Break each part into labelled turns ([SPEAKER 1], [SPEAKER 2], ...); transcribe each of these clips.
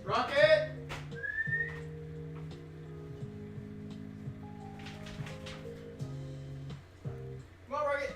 [SPEAKER 1] Rocket! Come on, Rocket!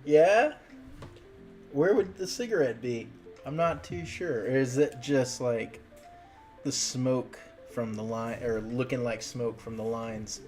[SPEAKER 1] Yeah? Where would the cigarette be? I'm not too sure. Or is it just like the smoke from the line, or looking like smoke from the lines?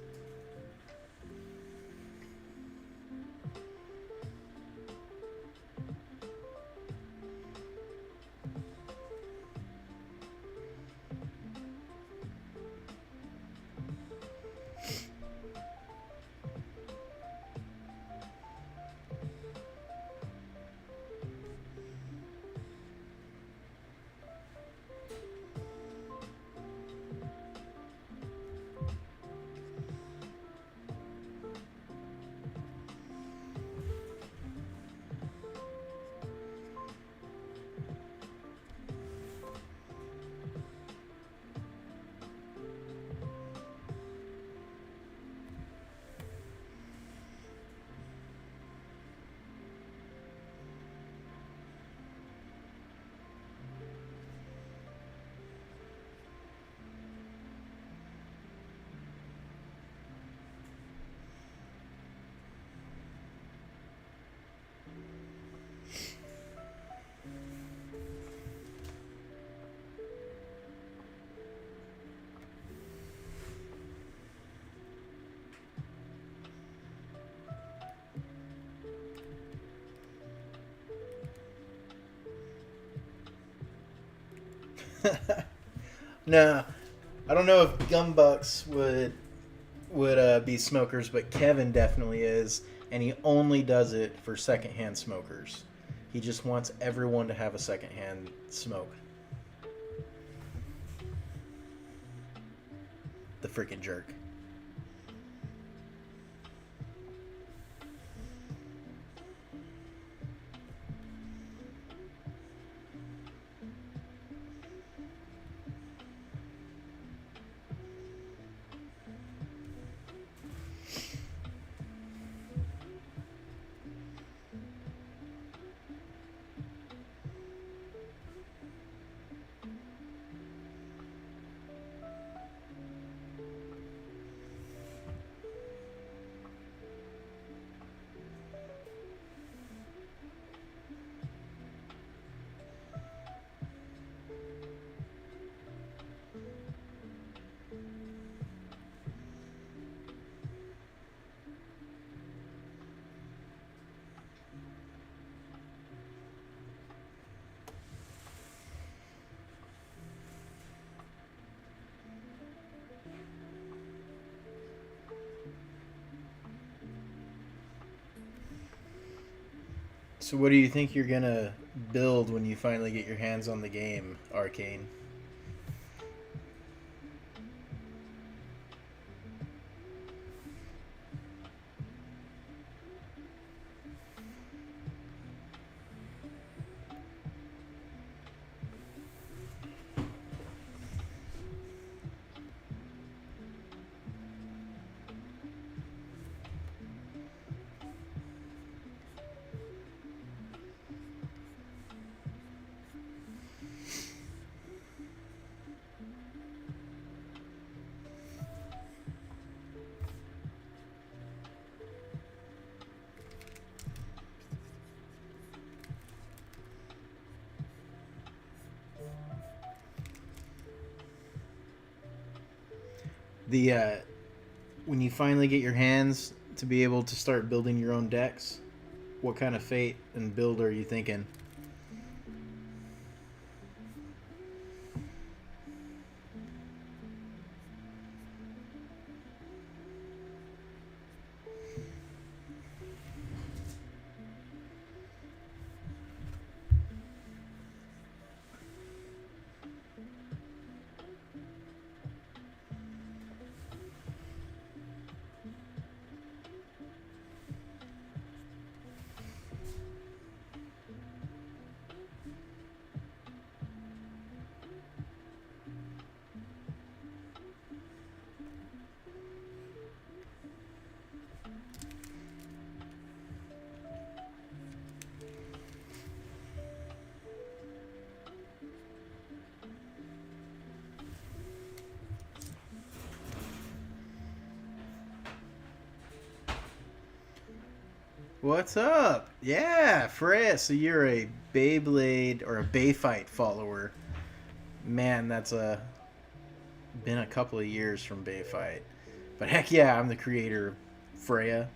[SPEAKER 1] No, I don't know if gumbucks would be smokers, but Kevin definitely is, and he only does it for secondhand smokers. He just wants everyone to have a secondhand smoke. The freaking jerk. So, what do you think you're gonna build when you finally get your hands on the game, Arcane? The When you finally get your hands to be able to start building your own decks, what kind of fate and build are you thinking? What's up? Yeah, Freya. So you're a Beyblade or a Bayfight follower. Man, that's been a couple of years from Bayfight. But heck yeah, I'm the creator of Freya.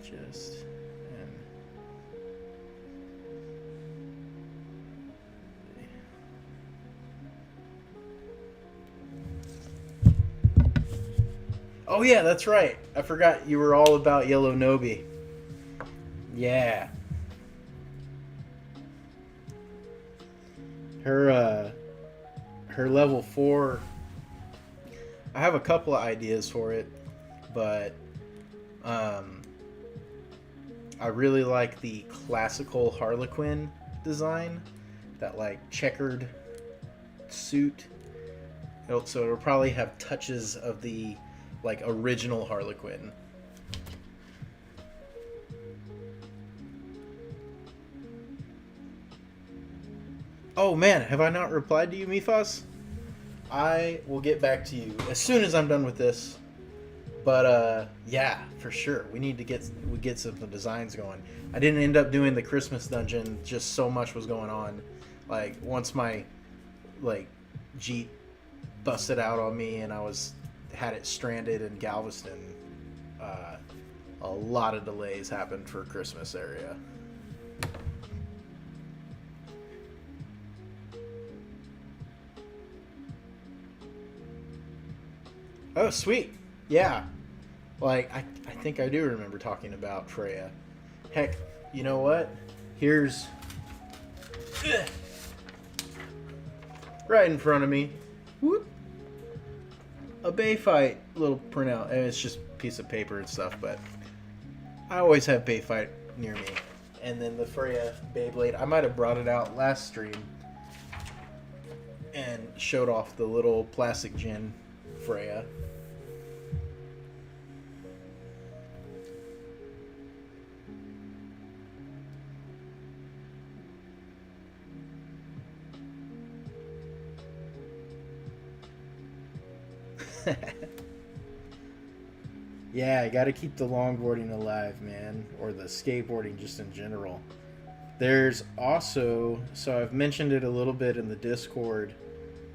[SPEAKER 1] Just and oh yeah, that's right. I forgot you were all about Yellow Nobi. Yeah. Her level 4. I have a couple of ideas for it, but I really like the classical Harlequin design, that like checkered suit. So it'll probably have touches of the like original Harlequin. Oh man, have I not replied to you, Mifas? I will get back to you as soon as I'm done with this. But yeah, for sure, we need to get some designs going. I didn't end up doing the Christmas dungeon; just so much was going on. Like once my like Jeep busted out on me, and I had it stranded in Galveston. A lot of delays happened for Christmas area. Oh, sweet. Yeah. Like, I think I do remember talking about Freya. Heck, you know what? Here's... right in front of me. Whoop. A Bayfight little printout. And it's just a piece of paper and stuff, but I always have Bayfight near me. And then the Freya Beyblade. I might have brought it out last stream and showed off the little plastic gin Freya. Yeah, I gotta keep the longboarding alive, man. Or the skateboarding just in general. There's also, so I've mentioned it a little bit in the Discord,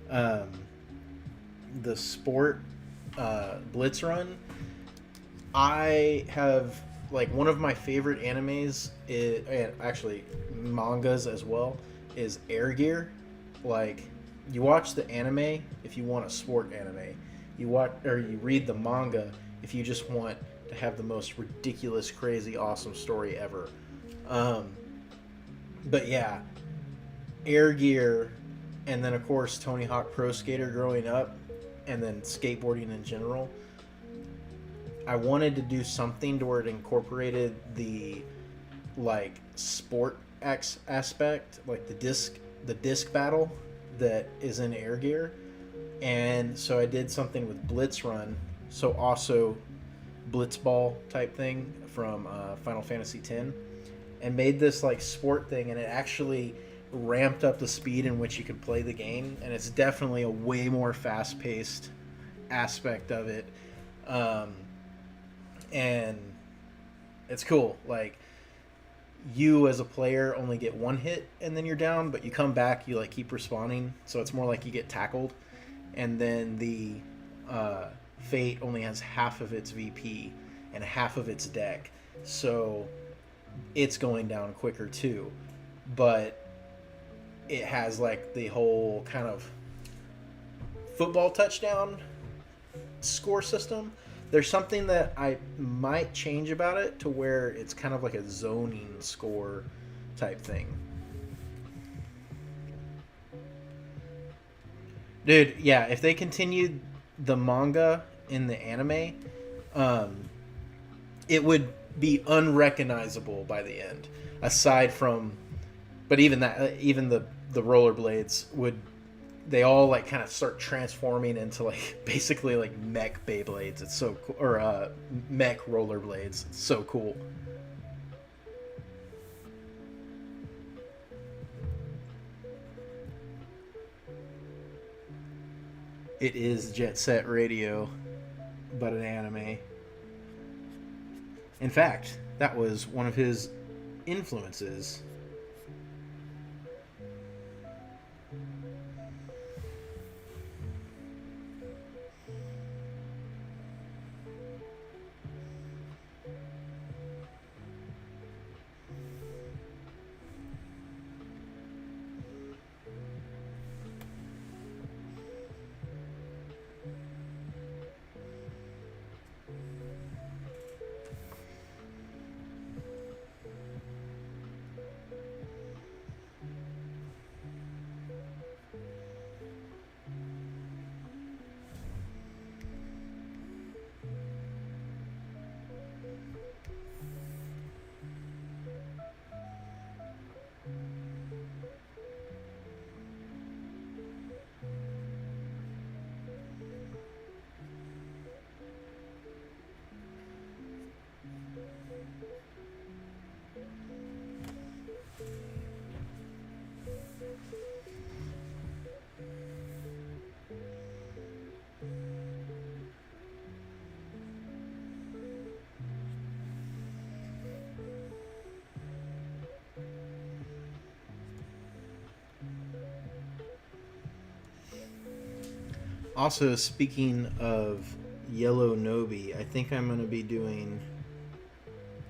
[SPEAKER 1] the sport Blitz Run. I have, like, one of my favorite animes, and actually mangas as well, is Air Gear. Like, you watch the anime if you want a sport anime. You read the manga if you just want to have the most ridiculous, crazy, awesome story ever. But yeah, Air Gear, and then of course Tony Hawk Pro Skater growing up, and then skateboarding in general. I wanted to do something to where it incorporated the like sport aspect, like the disc battle that is in Air Gear. And so I did something with Blitz Run, so also Blitzball type thing from Final Fantasy X, and made this like sport thing, and it actually ramped up the speed in which you could play the game, and it's definitely a way more fast-paced aspect of it, and it's cool. Like, you as a player only get one hit and then you're down, but you come back, you like keep respawning, so it's more like you get tackled. And then the Fate only has half of its VP and half of its deck, so it's going down quicker too. But it has like the whole kind of football touchdown score system. There's something that I might change about it to where it's kind of like a zoning score type thing. Dude, yeah, if they continued the manga in the anime, it would be unrecognizable by the end. Aside from, but even that, even the rollerblades would, they all like kind of start transforming into like basically like mech Beyblades. It's so cool, or mech rollerblades. It's so cool. It is Jet Set Radio, but an anime. In fact, that was one of his influences. Also, speaking of Yellow Nobi, I think I'm going to be doing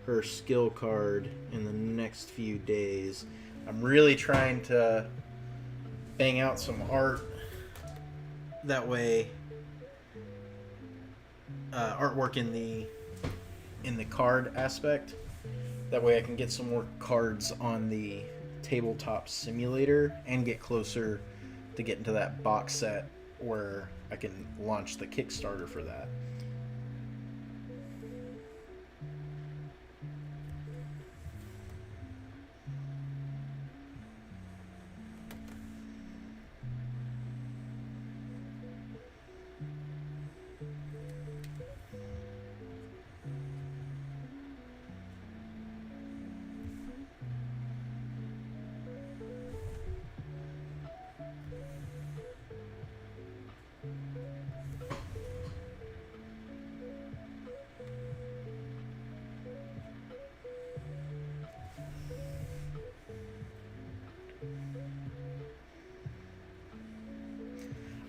[SPEAKER 1] her skill card in the next few days. I'm really trying to bang out some art. That way, artwork in the card aspect. That way I can get some more cards on the tabletop simulator and get closer to getting to that box set where I can launch the Kickstarter for that.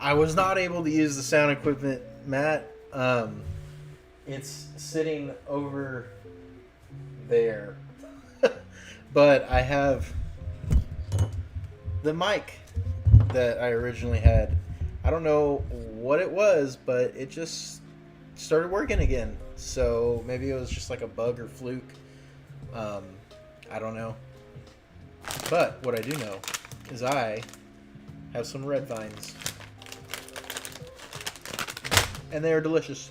[SPEAKER 1] I was not able to use the sound equipment, Matt. It's sitting over there. But I have the mic that I originally had. I don't know what it was, but it just started working again. So maybe it was just like a bug or fluke. I don't know. But what I do know is I have some red vines. And they are delicious.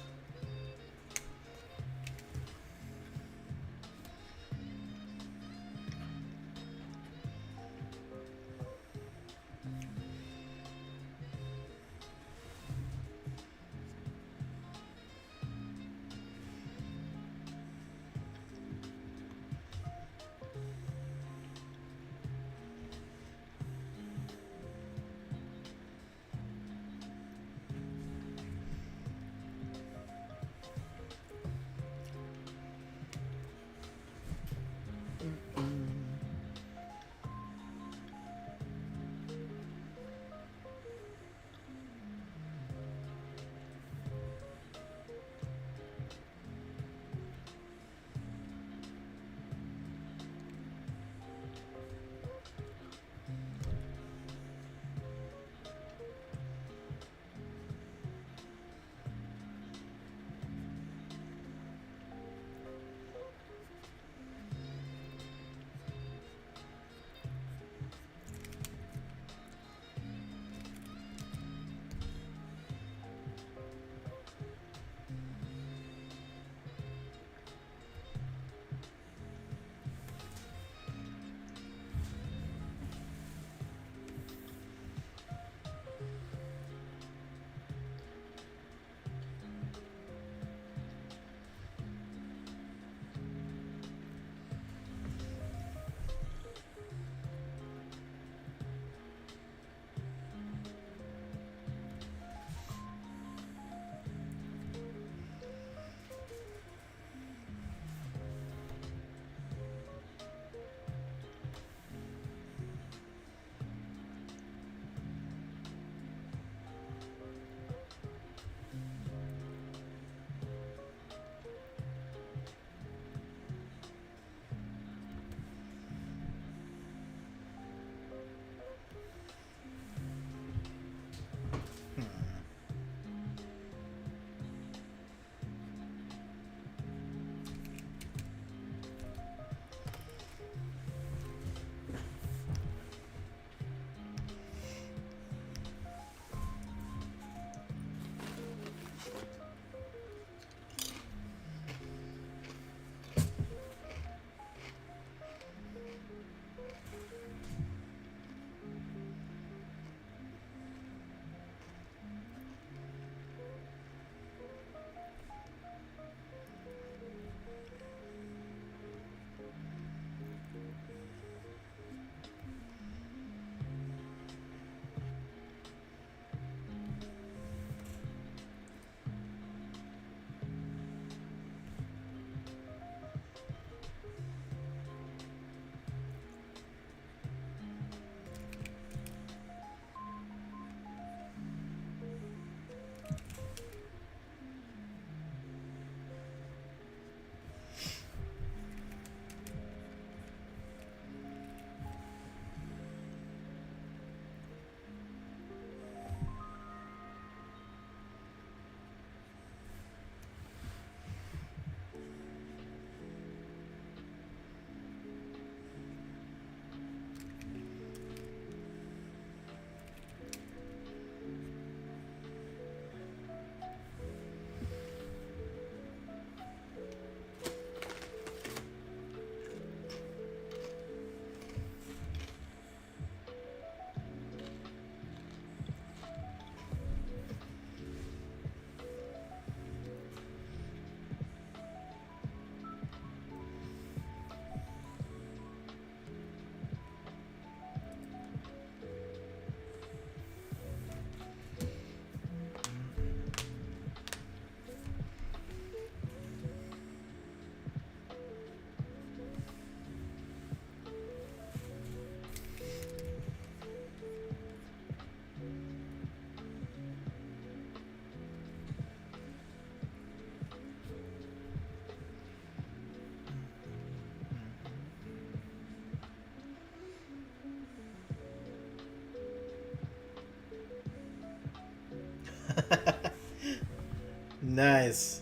[SPEAKER 1] Nice.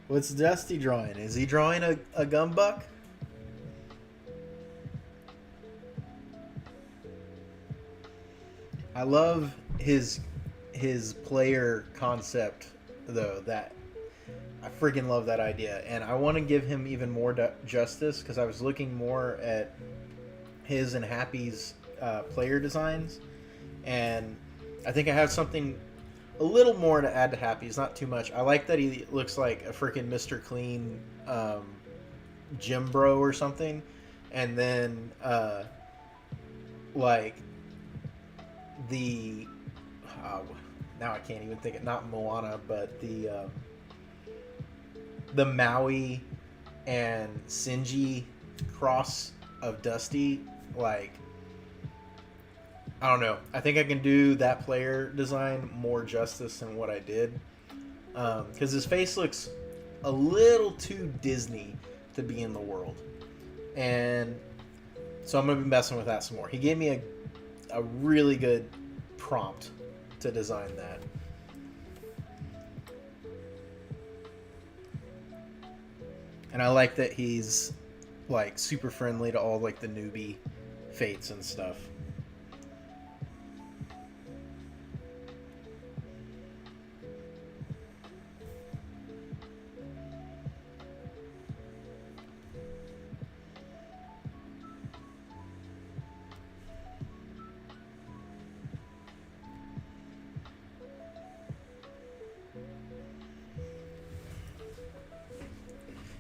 [SPEAKER 1] What's Dusty drawing? Is he drawing a GumBuck? I love his player concept though. That I freaking love that idea, and I want to give him even more justice because I was looking more at his and Happy's player designs, and I think I have something a little more to add to Happy's. Not too much. I like that he looks like a freaking Mr. Clean gym bro or something, and then like the now I can't even think it. Not Moana, but the Maui and Shinji cross of Dusty. Like, I don't know. I think I can do that player design more justice than what I did, because his face looks a little too Disney to be in the world, and so I'm gonna be messing with that some more. He gave me a really good prompt to design that. And I like that he's like super friendly to all like the newbie fates and stuff.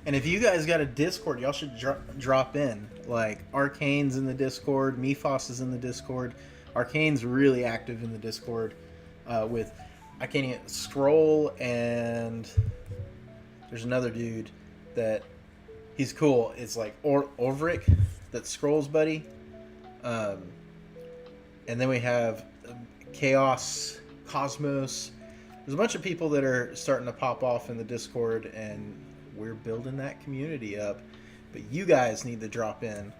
[SPEAKER 1] And if you guys got a Discord, y'all should drop in. Like, Arcane's in the Discord, Mifos is in the Discord. Arcane's really active in the Discord with, I can't even, Scroll, and there's another dude that, he's cool. It's like Orvric, that's Scroll's buddy. And then we have Chaos, Cosmos. There's a bunch of people that are starting to pop off in the Discord, and we're building that community up, but you guys need to drop in.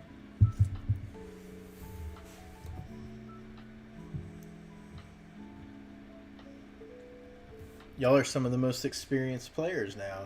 [SPEAKER 1] Y'all are some of the most experienced players now.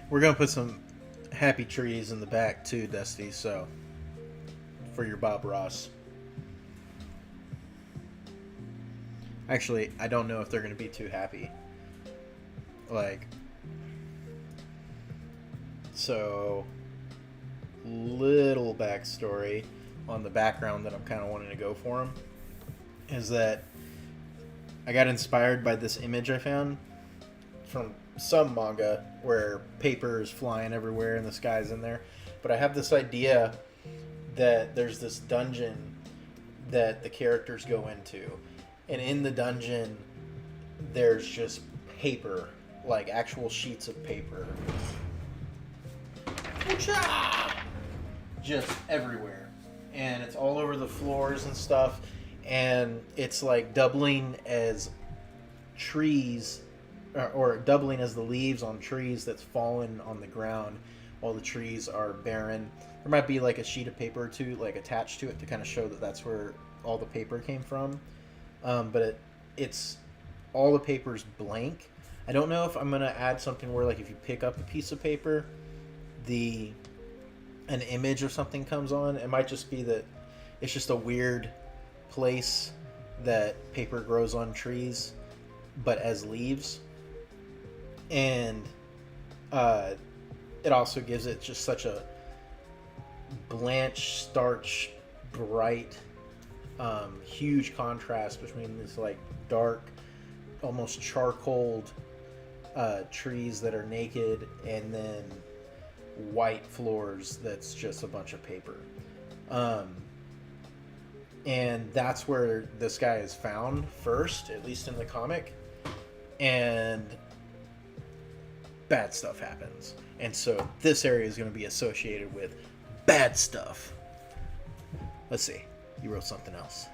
[SPEAKER 1] We're gonna put some happy trees in the back too, Dusty, so for your Bob Ross. Actually, I don't know if they're gonna be too happy. Like, so little backstory on the background that I'm kind of wanting to go for him is that I got inspired by this image I found from some manga where paper is flying everywhere and the sky's in there. But I have this idea that there's this dungeon that the characters go into, and in the dungeon there's just paper, like actual sheets of paper, just everywhere, and it's all over the floors and stuff, and it's like doubling as trees, or doubling as the leaves on trees that's fallen on the ground while the trees are barren. There might be like a sheet of paper or two like attached to it to kind of show that that's where all the paper came from, but it's all the paper's blank. I don't know if I'm gonna add something where like if you pick up a piece of paper, an image or something comes on. It might just be that it's just a weird place that paper grows on trees, but as leaves, and it also gives it just such a blanched, starch, bright, huge contrast between this like dark, almost charcoal trees that are naked, and then white floors that's just a bunch of paper. And that's where this guy is found first, at least in the comic, and bad stuff happens. And so this area is going to be associated with bad stuff. Let's see. You wrote something else.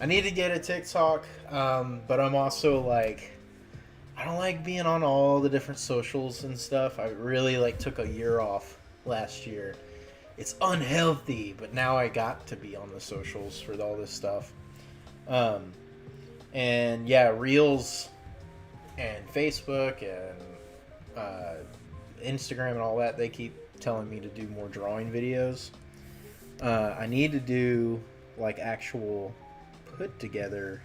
[SPEAKER 1] I need to get a TikTok, but I'm also like, I don't like being on all the different socials and stuff. I really like took a year off last year. It's unhealthy, but now I got to be on the socials for all this stuff. And yeah, Reels and Facebook and Instagram and all that, they keep telling me to do more drawing videos. I need to do like actual put together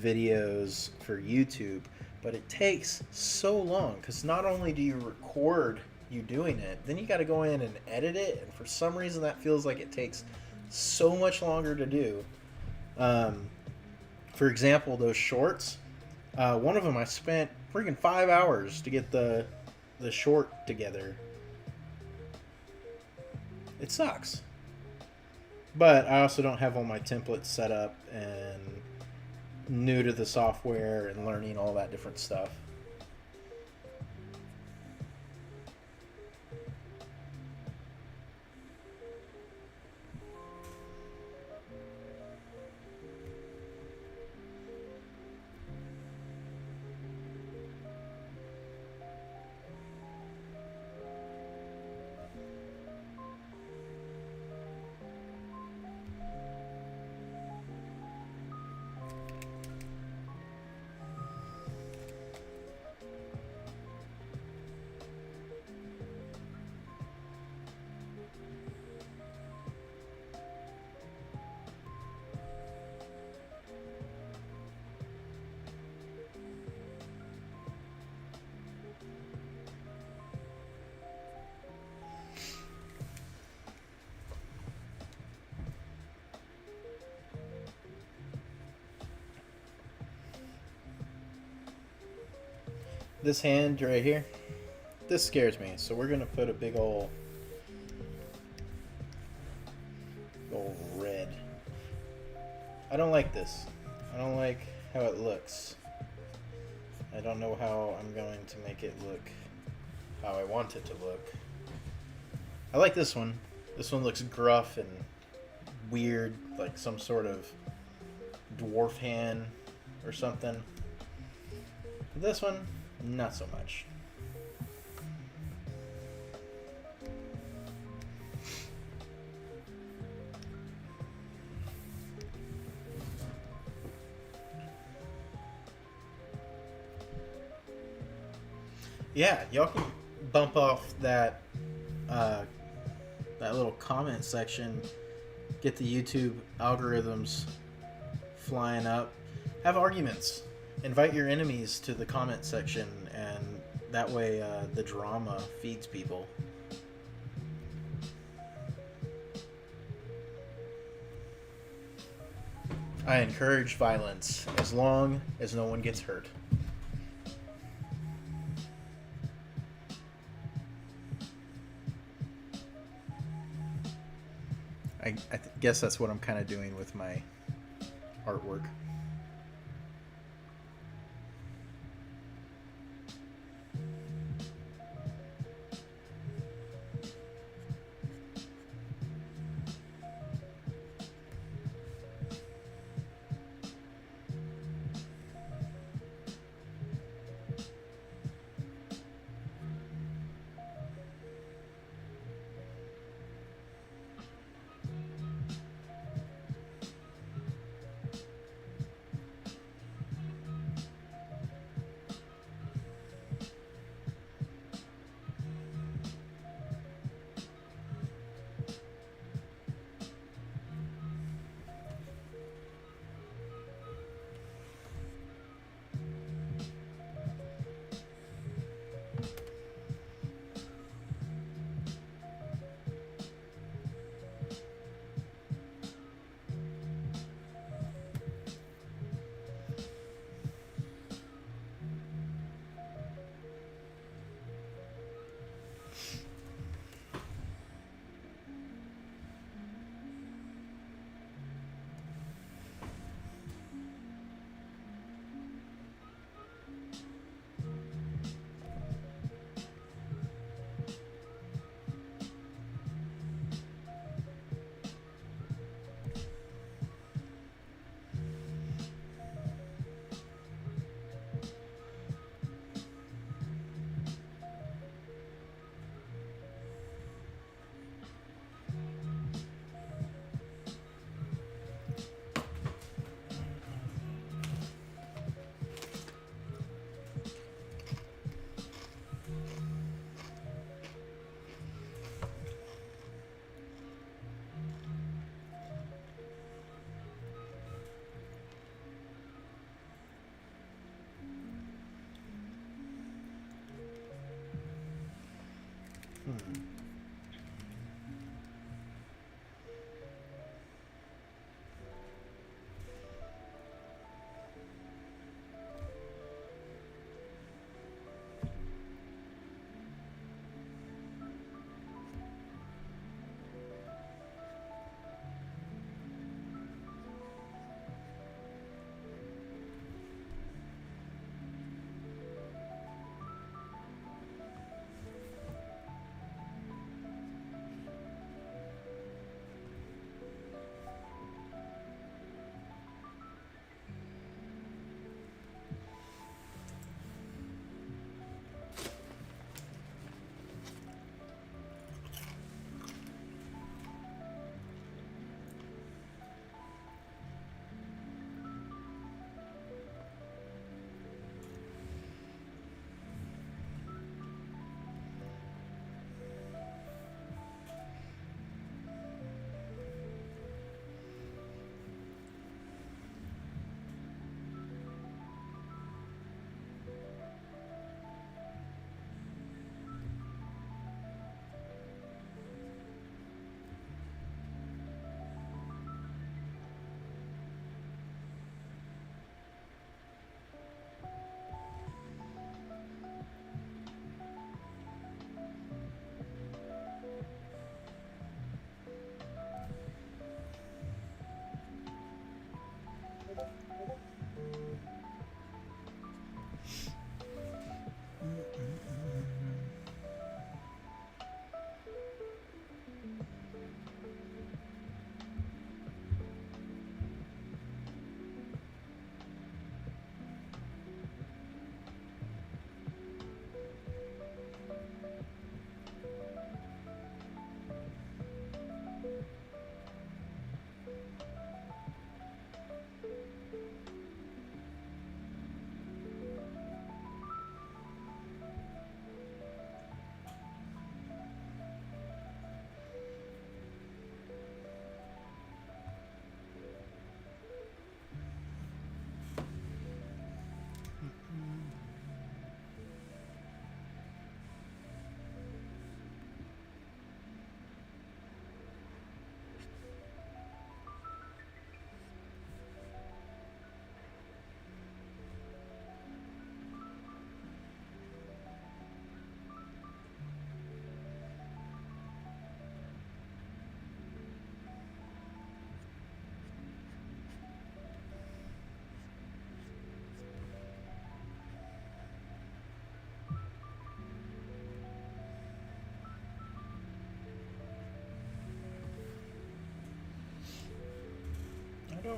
[SPEAKER 1] videos for YouTube, but it takes so long because not only do you record you doing it, then you got to go in and edit it, and for some reason that feels like it takes so much longer to do. For example, those shorts, one of them I spent freaking 5 hours to get the short together. It sucks. But I also don't have all my templates set up, and new to the software and learning all that different stuff. This hand right here, this scares me, so we're gonna put a big old red. I don't like this. I don't like how it looks. I don't know how I'm going to make it look how I want it to look. I like this one. This one looks gruff and weird, like some sort of dwarf hand or something. But this one, not so much. Yeah, y'all can bump off that that little comment section, get the YouTube algorithms flying up. Have arguments. Invite your enemies to the comment section, and that way the drama feeds people. I encourage violence as long as no one gets hurt. I guess that's what I'm kind of doing with my artwork.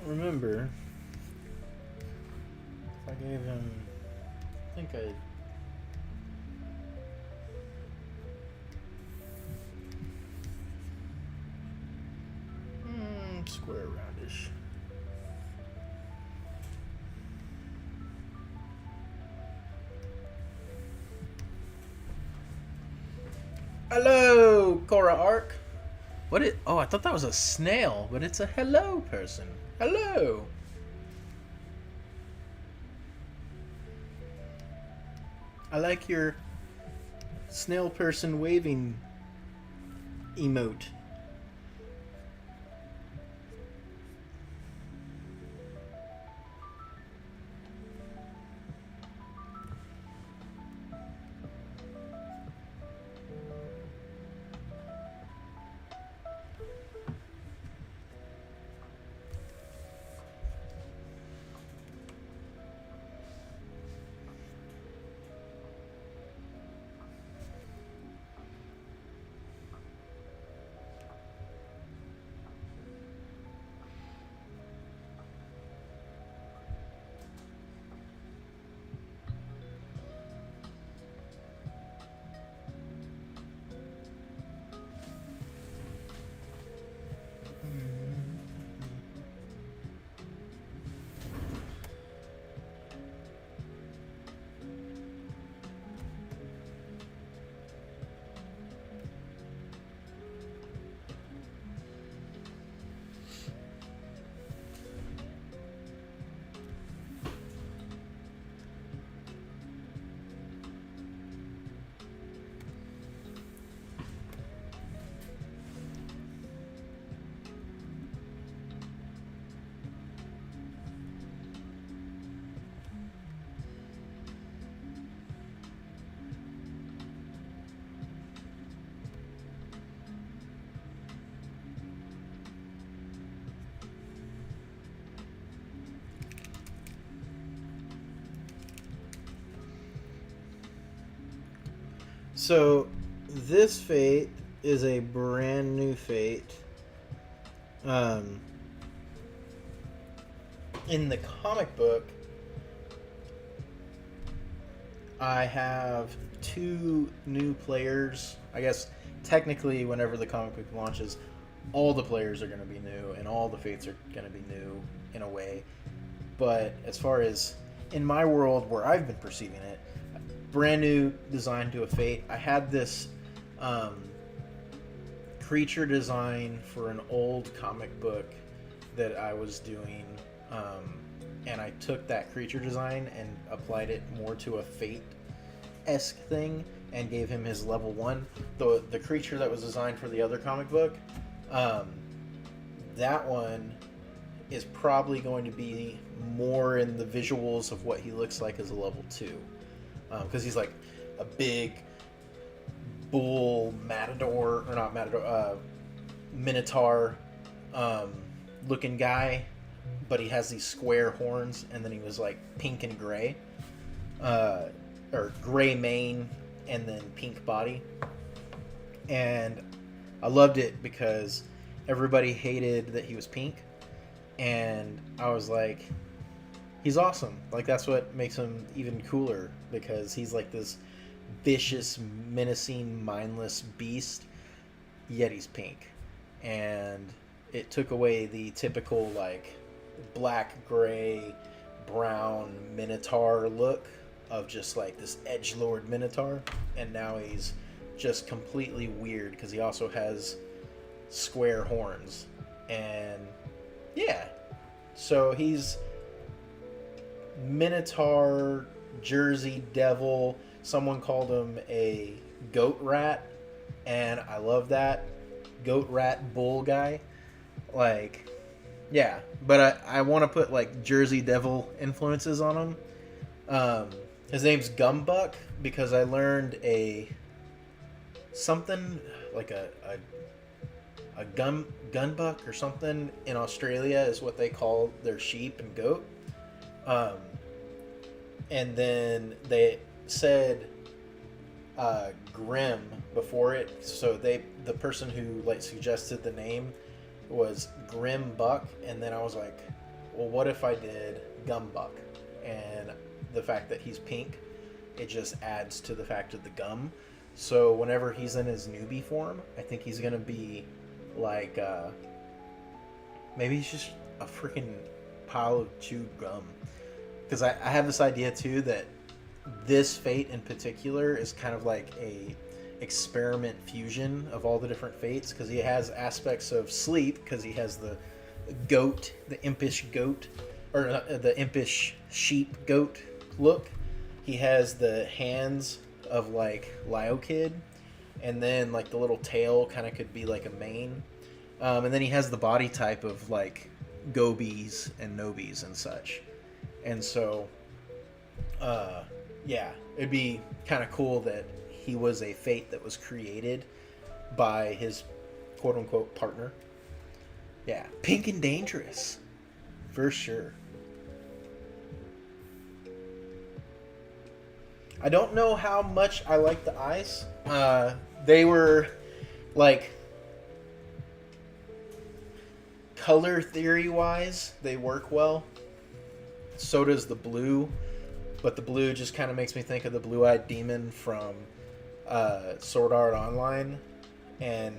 [SPEAKER 1] don't remember if I gave him. I think I. Square roundish. Hello, Cora Arc. What it? Oh, I thought that was a snail, but it's a hello person. Hello. I like your snail person waving emote. So, this Fate is a brand new Fate. In the comic book, I have 2 new players. I guess technically, whenever the comic book launches, all the players are going to be new, and all the Fates are going to be new in a way. But as far as in my world, where I've been perceiving it, brand new design to a Fate. I had this creature design for an old comic book that I was doing, and I took that creature design and applied it more to a Fate-esque thing and gave him his level 1. The creature that was designed for the other comic book, that one is probably going to be more in the visuals of what he looks like as a level 2. Because he's like a big bull matador, or not matador, minotaur looking guy, but he has these square horns, and then he was like pink and gray, or gray mane and then pink body. And I loved it because everybody hated that he was pink, and I was like, he's awesome. Like, that's what makes him even cooler, because he's like this vicious, menacing, mindless beast, yet he's pink. And it took away the typical, like, black, gray, brown minotaur look of just, like, this edgelord minotaur. And now he's just completely weird, because he also has square horns. And, yeah. So he's Minotaur, Jersey Devil. Someone called him a goat rat, and I love that. Goat rat bull guy. Like, yeah. But I want to put, like, Jersey Devil influences on him. His name's GumBuck, because I learned something like a gunbuck or something in Australia is what they call their sheep and goat. And then they said Grim before it, so the person who like suggested the name was Grim Buck, and then I was like, well, what if I did GumBuck? And the fact that he's pink, it just adds to the fact of the gum. So whenever he's in his newbie form, I think he's going to be like, maybe he's just a freaking pile of chewed gum. Because I have this idea too that this fate in particular is kind of like a experiment fusion of all the different fates, because he has aspects of sleep, because he has the goat, the impish goat, or the impish sheep goat look. He has the hands of like Lio Kid, and then like the little tail kind of could be like a mane, and then he has the body type of like gobies and nobies and such. And so yeah, it'd be kind of cool that he was a fate that was created by his quote-unquote partner. Yeah, pink and dangerous, for sure. I don't know how much I like the eyes. They were, like, color theory-wise, they work well. So does the blue. But the blue just kind of makes me think of the blue-eyed demon from Sword Art Online. And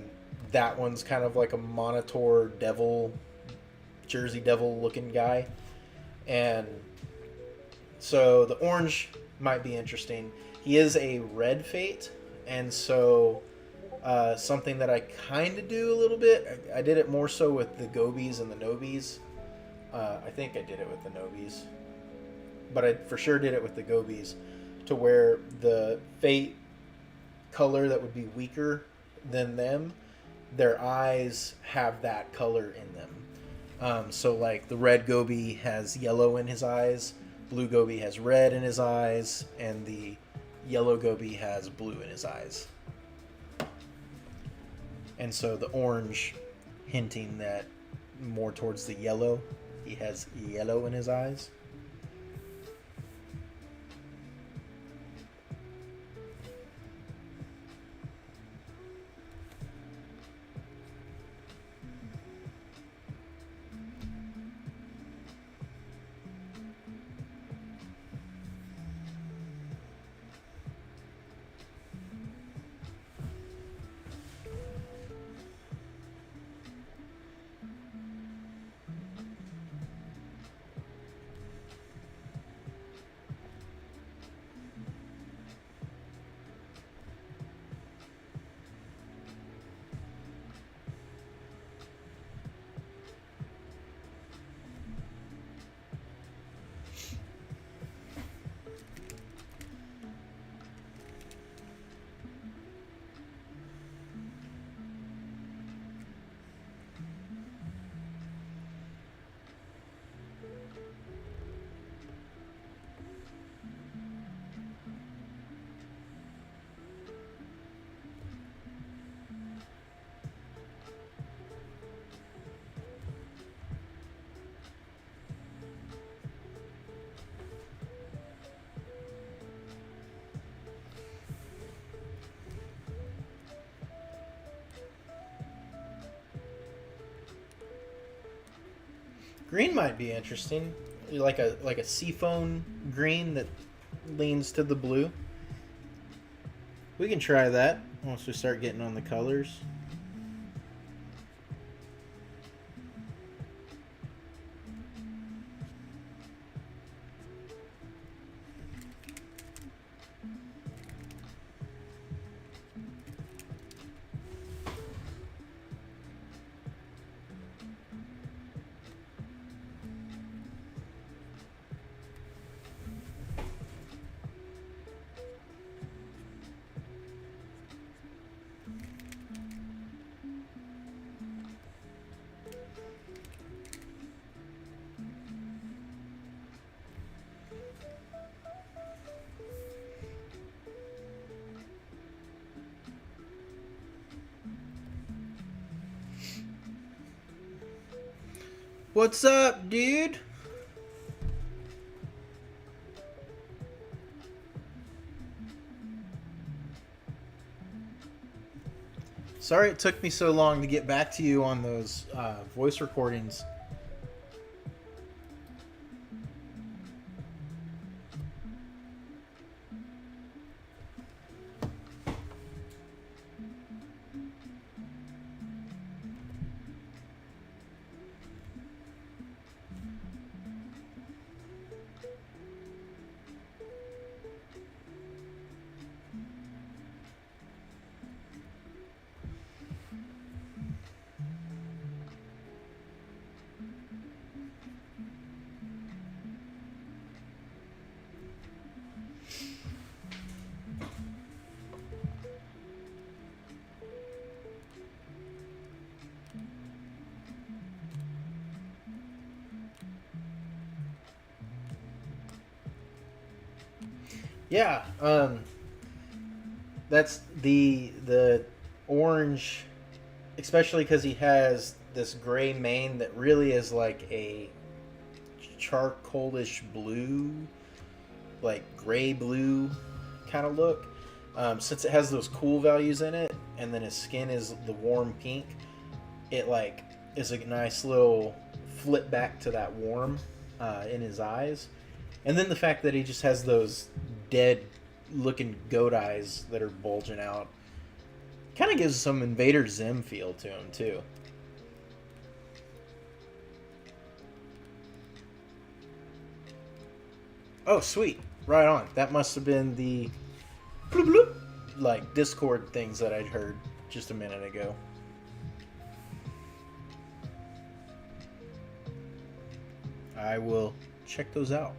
[SPEAKER 1] that one's kind of like a Monitor devil, Jersey Devil looking guy. And so the orange might be interesting. He is a red fate, and so something that I kind of do a little bit. I did it more so with the gobies and the nobies. I think I did it with the nobies, but I for sure did it with the gobies, to where the fate color that would be weaker than them, their eyes have that color in them. So like the red gobi has yellow in his eyes, blue gobi has red in his eyes, and the yellow gobi has blue in his eyes. And so the orange hinting that more towards the yellow, he has yellow in his eyes. Green might be interesting, like a seafoam green that leans to the blue. We can try that once we start getting on the colors. What's up, dude? Sorry it took me so long to get back to you on those voice recordings. Yeah, that's the orange, especially because he has this gray mane that really is like a charcoalish blue, like gray blue kind of look. Since it has those cool values in it, and then his skin is the warm pink, it like is a nice little flip back to that warm in his eyes. And then the fact that he just has those dead looking goat eyes that are bulging out kind of gives some Invader Zim feel to him too. Oh, sweet. Right on. That must have been the bloop, bloop, like Discord things that I'd heard just a minute ago. I will check those out.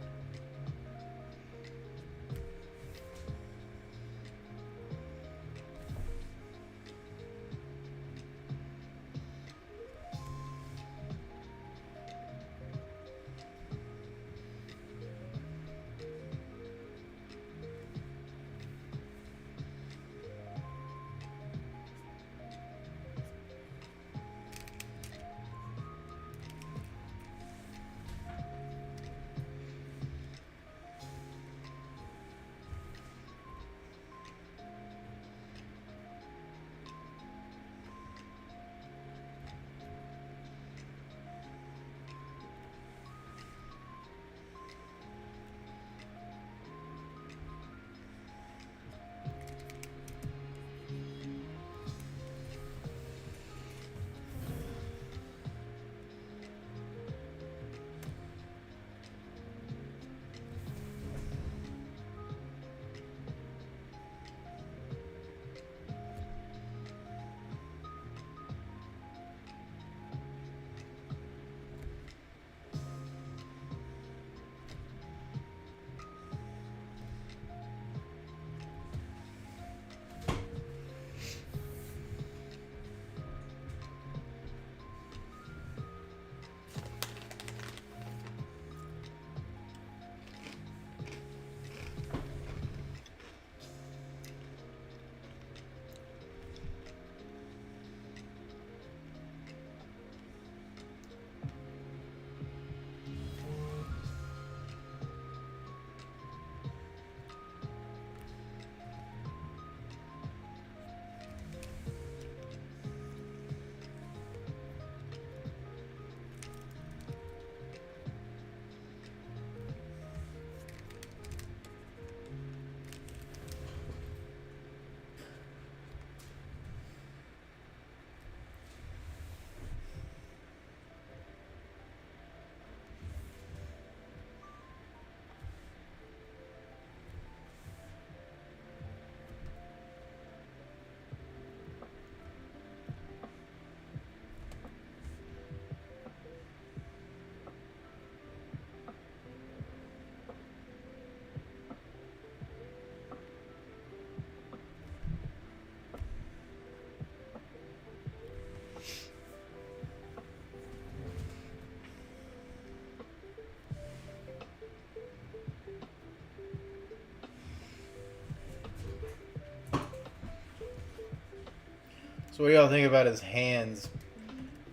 [SPEAKER 1] So what do y'all think about his hands?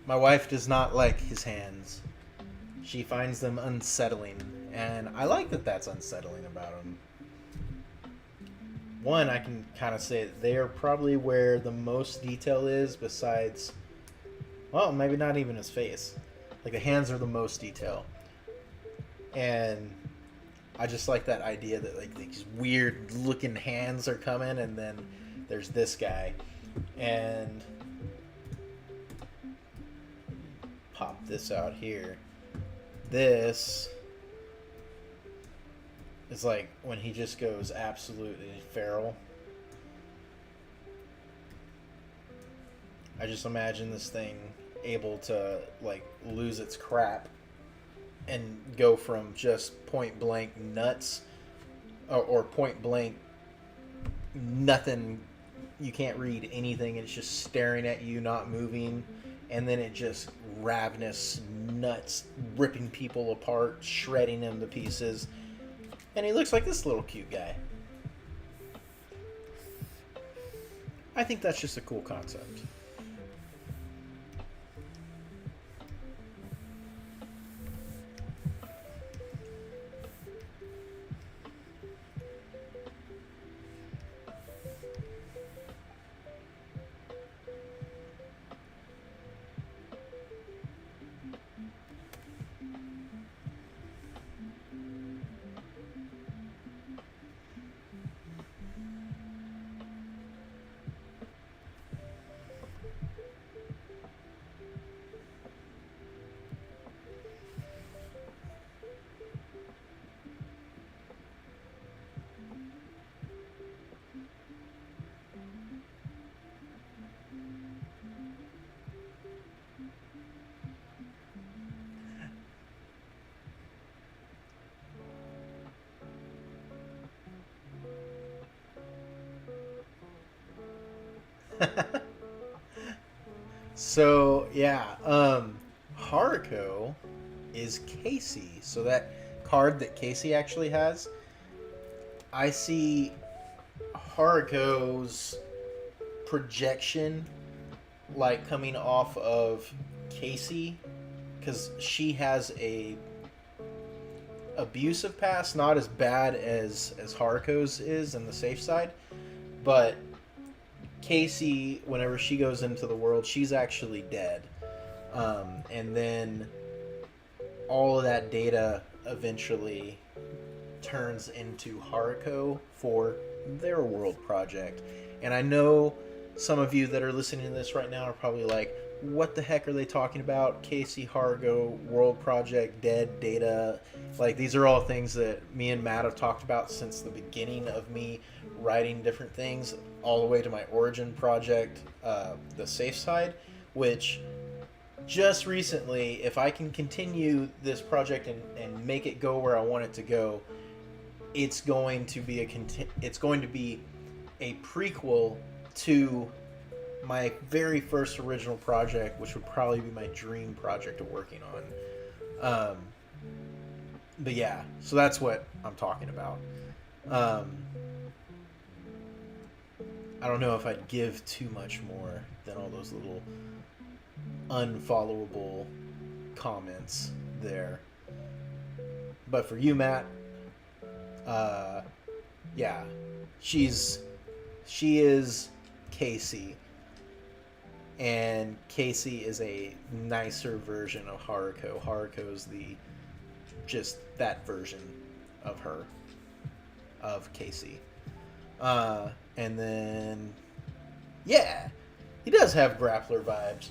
[SPEAKER 1] My wife does not like his hands. She finds them unsettling, and I like that that's unsettling about him. One, I can kind of say they are probably where the most detail is besides, well, maybe not even his face. Like the hands are the most detail. And I just like that idea that like these weird looking hands are coming, and then there's this guy. And pop this out here. This is like when he just goes absolutely feral. I just imagine this thing able to like lose its crap and go from just point blank nuts or point blank nothing. You can't read anything. It's just staring at you, not moving. And then it just ravenous nuts, ripping people apart, shredding them to pieces. And he looks like this little cute guy. I think that's just a cool concept. So yeah, Haruko is Casey. So that card that Casey actually has, I see Haruko's projection like coming off of Casey, because she has a abusive past, not as bad as Haruko's is in the safe side, but Casey, whenever she goes into the world, she's actually dead. And then all of that data eventually turns into Haruko for their world project. And I know some of you that are listening to this right now are probably like, what the heck are they talking about? Casey, Haruko, world project, dead, data. Like, these are all things that me and Matt have talked about since the beginning of me writing different things, all the way to my origin project, the safe side, which just recently, if I can continue this project and make it go where I want it to go, it's going to be a prequel to my very first original project, which would probably be my dream project of working on. But yeah, so that's what I'm talking about. I don't know if I'd give too much more than all those little unfollowable comments there. But for you, Matt, yeah, she is Casey, and Casey is a nicer version of Haruko. Haruko's just that version of her, of Casey. And then, yeah, he does have grappler vibes.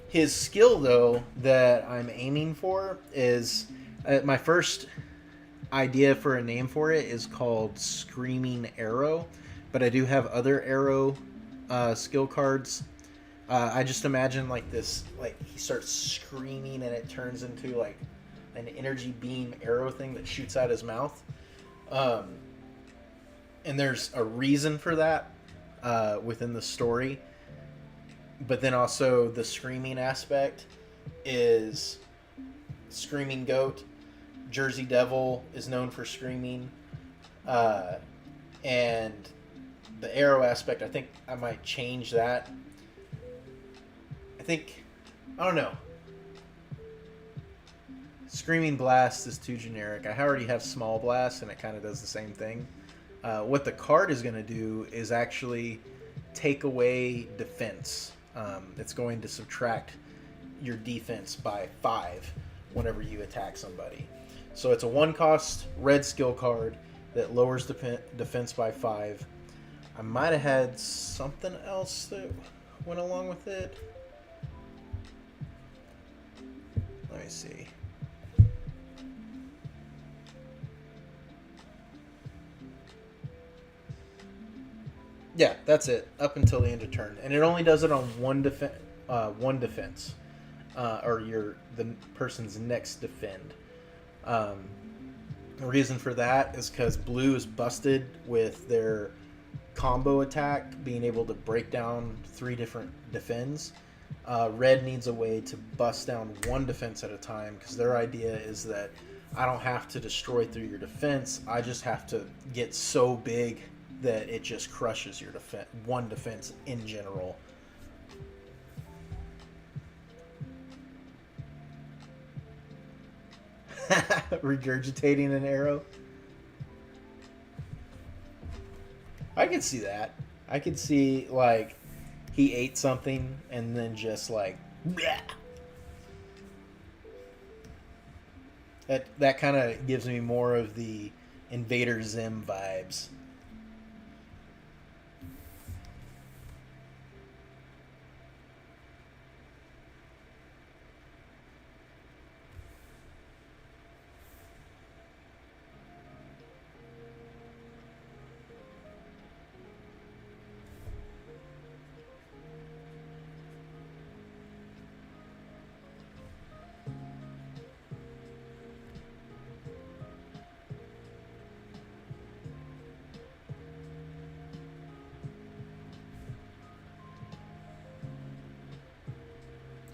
[SPEAKER 1] His skill, though, that I'm aiming for is, my first idea for a name for it is called Screaming Arrow, but I do have other arrow skill cards. I just imagine like this, like he starts screaming and it turns into like an energy beam arrow thing that shoots out his mouth. And there's a reason for that within the story. But then also the screaming aspect is Screaming Goat. Jersey Devil is known for screaming. And the arrow aspect, I think I might change that. I don't know. Screaming Blast is too generic. I already have Small Blast and it kind of does the same thing. What the card is going to do is actually take away defense. It's going to subtract your defense by 5 whenever you attack somebody. So it's a 1-cost red skill card that lowers defense by 5. I might have had something else that went along with it. Let me see. Yeah, that's it. Up until the end of turn, and it only does it on one defense, or the person's next defend. The reason for that is because blue is busted with their combo attack, being able to break down 3 different defends. Red needs a way to bust down 1 defense at a time, because their idea is that I don't have to destroy through your defense. I just have to get so big that it just crushes your one defense in general. Regurgitating an arrow. I could see that. I could see, like, he ate something and then just, like, bleh. That kind of gives me more of the Invader Zim vibes.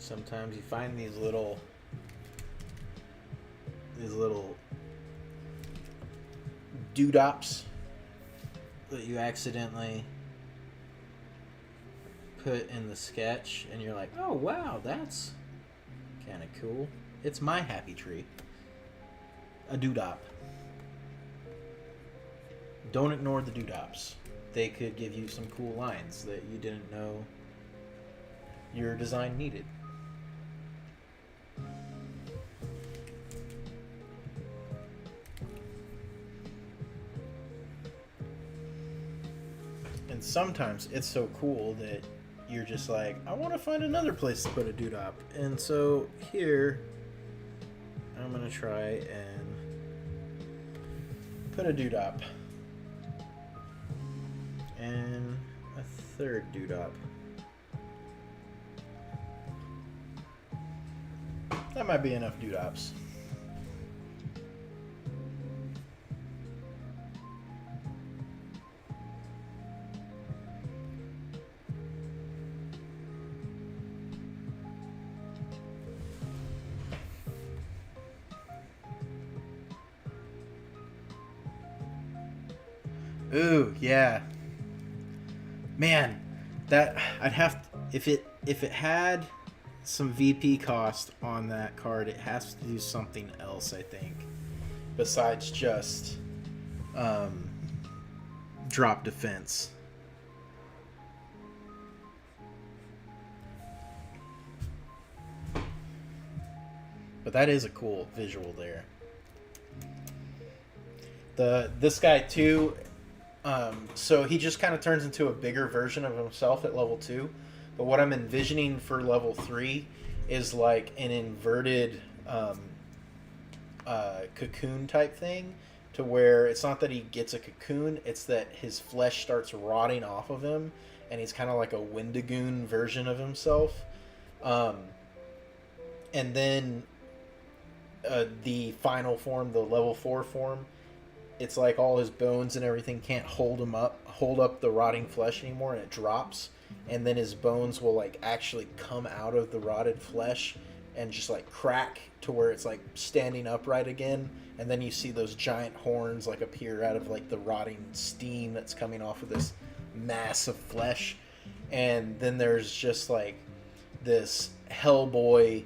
[SPEAKER 1] Sometimes you find these little doodops that you accidentally put in the sketch, and you're like, oh wow, that's kind of cool. It's my happy tree. A doodop. Don't ignore the doodops. They could give you some cool lines that you didn't know your design needed. And sometimes it's so cool that you're just like, I want to find another place to put a doodop. And so here, I'm going to try and put a doodop. And a third doodop. That might be enough doodops. Ooh, yeah. Man, that I'd have to, if it had some VP cost on that card, it has to do something else, I think, besides just drop defense. But that is a cool visual there. This guy too. So he just kind of turns into a bigger version of himself at level 2. But what I'm envisioning for level 3 is like an inverted cocoon type thing, to where it's not that he gets a cocoon, it's that his flesh starts rotting off of him, and he's kind of like a Wendigoon version of himself. And then the final form, the level 4 form, it's like all his bones and everything can't hold up the rotting flesh anymore, and it drops, and then his bones will like actually come out of the rotted flesh and just like crack to where it's like standing upright again, and then you see those giant horns like appear out of like the rotting steam that's coming off of this mass of flesh. And then there's just like this Hellboy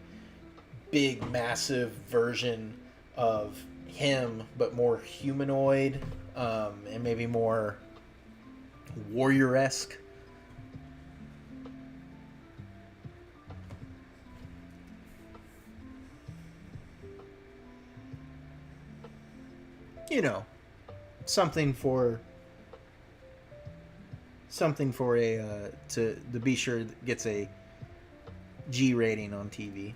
[SPEAKER 1] big massive version of him, but more humanoid, and maybe more warrior-esque. You know, something for a to be sure it gets a G rating on TV.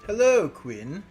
[SPEAKER 1] Hello, Quinn.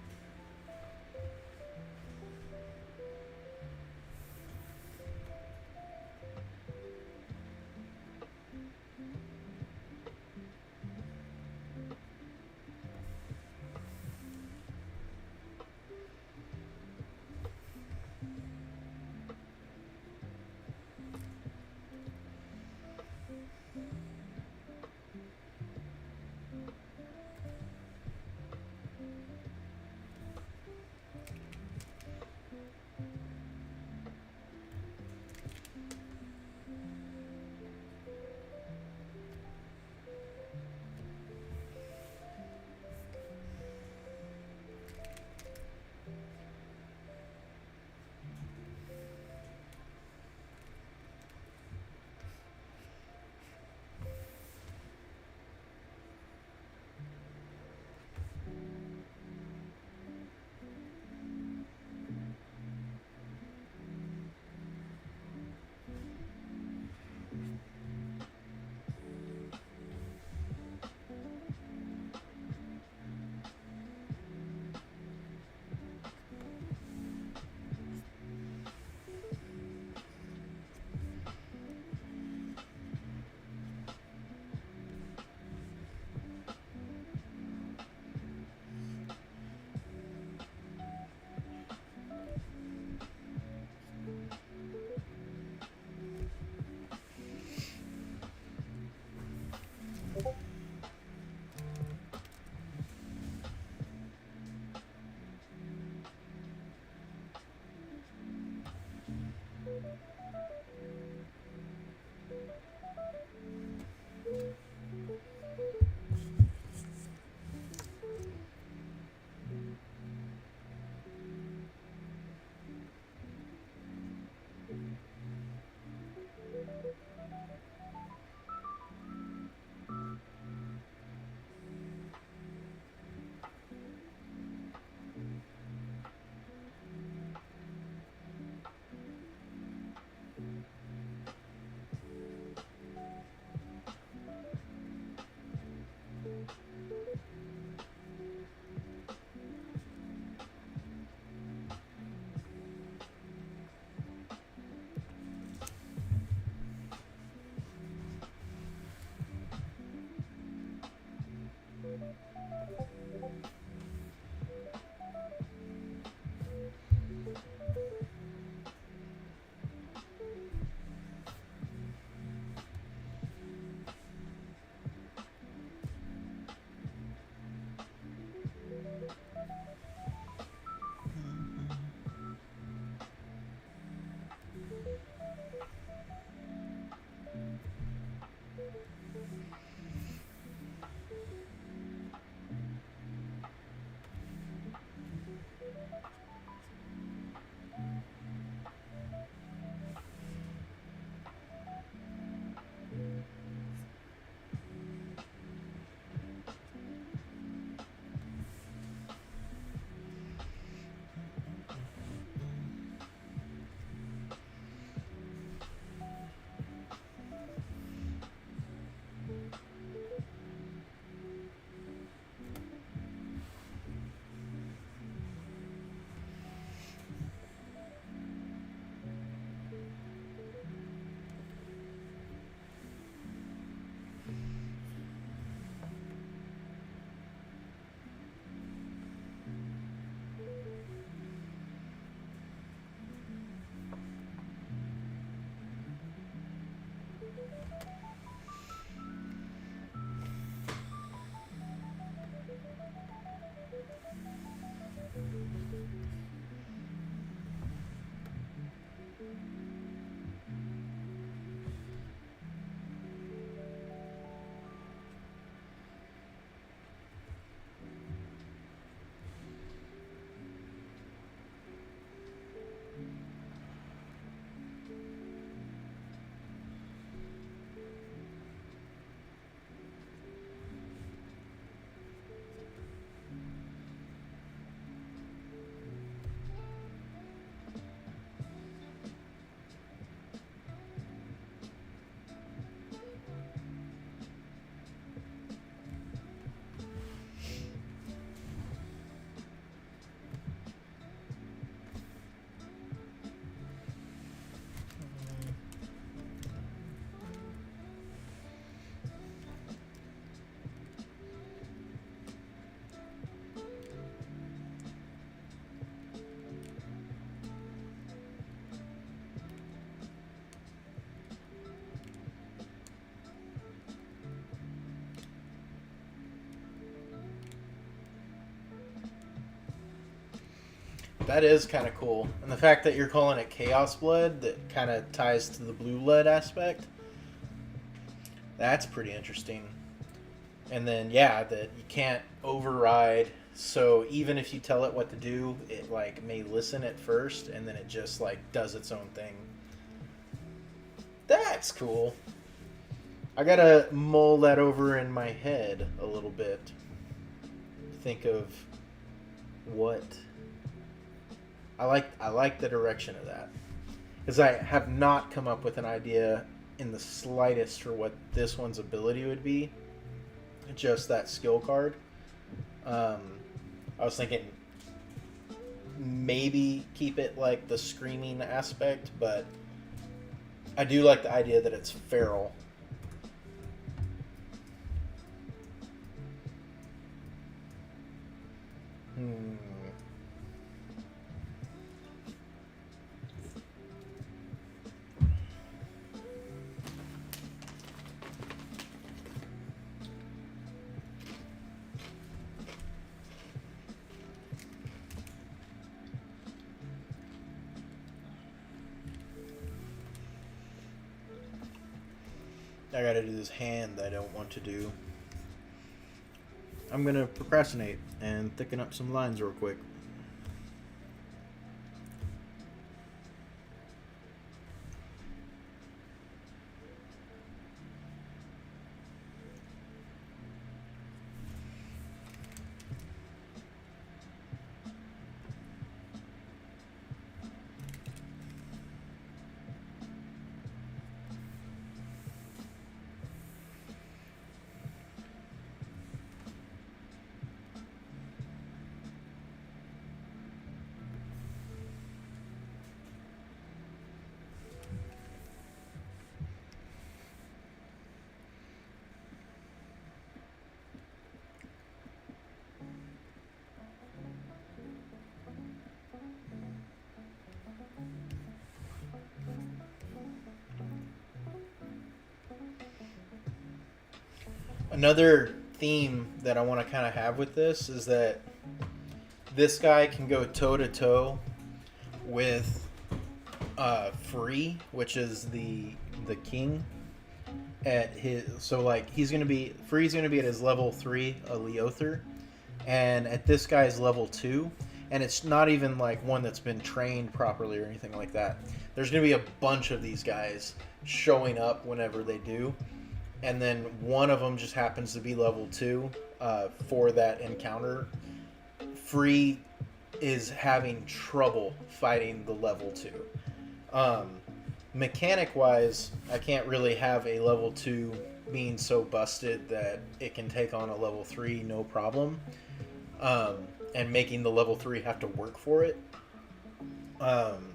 [SPEAKER 1] That is kind of cool. And the fact that you're calling it Chaos Blood, that kind of ties to the blue lead aspect, that's pretty interesting. And then, yeah, that you can't override. So even if you tell it what to do, it like may listen at first, and then it just like does its own thing. That's cool. I gotta mull that over in my head a little bit. Think of what I like the direction of that, because I have not come up with an idea in the slightest for what this one's ability would be. Just that skill card. I was thinking maybe keep it like the screaming aspect, but I do like the idea that it's feral. I gotta do this hand I don't want to do. I'm gonna procrastinate and thicken up some lines real quick. Another theme that I want to kind of have with this is that this guy can go toe to toe with Free, which is the king at his. So like Free's gonna be at his level 3, a Leother, and at this guy's level 2, and it's not even like one that's been trained properly or anything like that. There's gonna be a bunch of these guys showing up whenever they do. And then one of them just happens to be level 2 for that encounter. Free is having trouble fighting the level 2. Mechanic-wise, I can't really have a level 2 being so busted that it can take on a level 3 no problem. And making the level 3 have to work for it.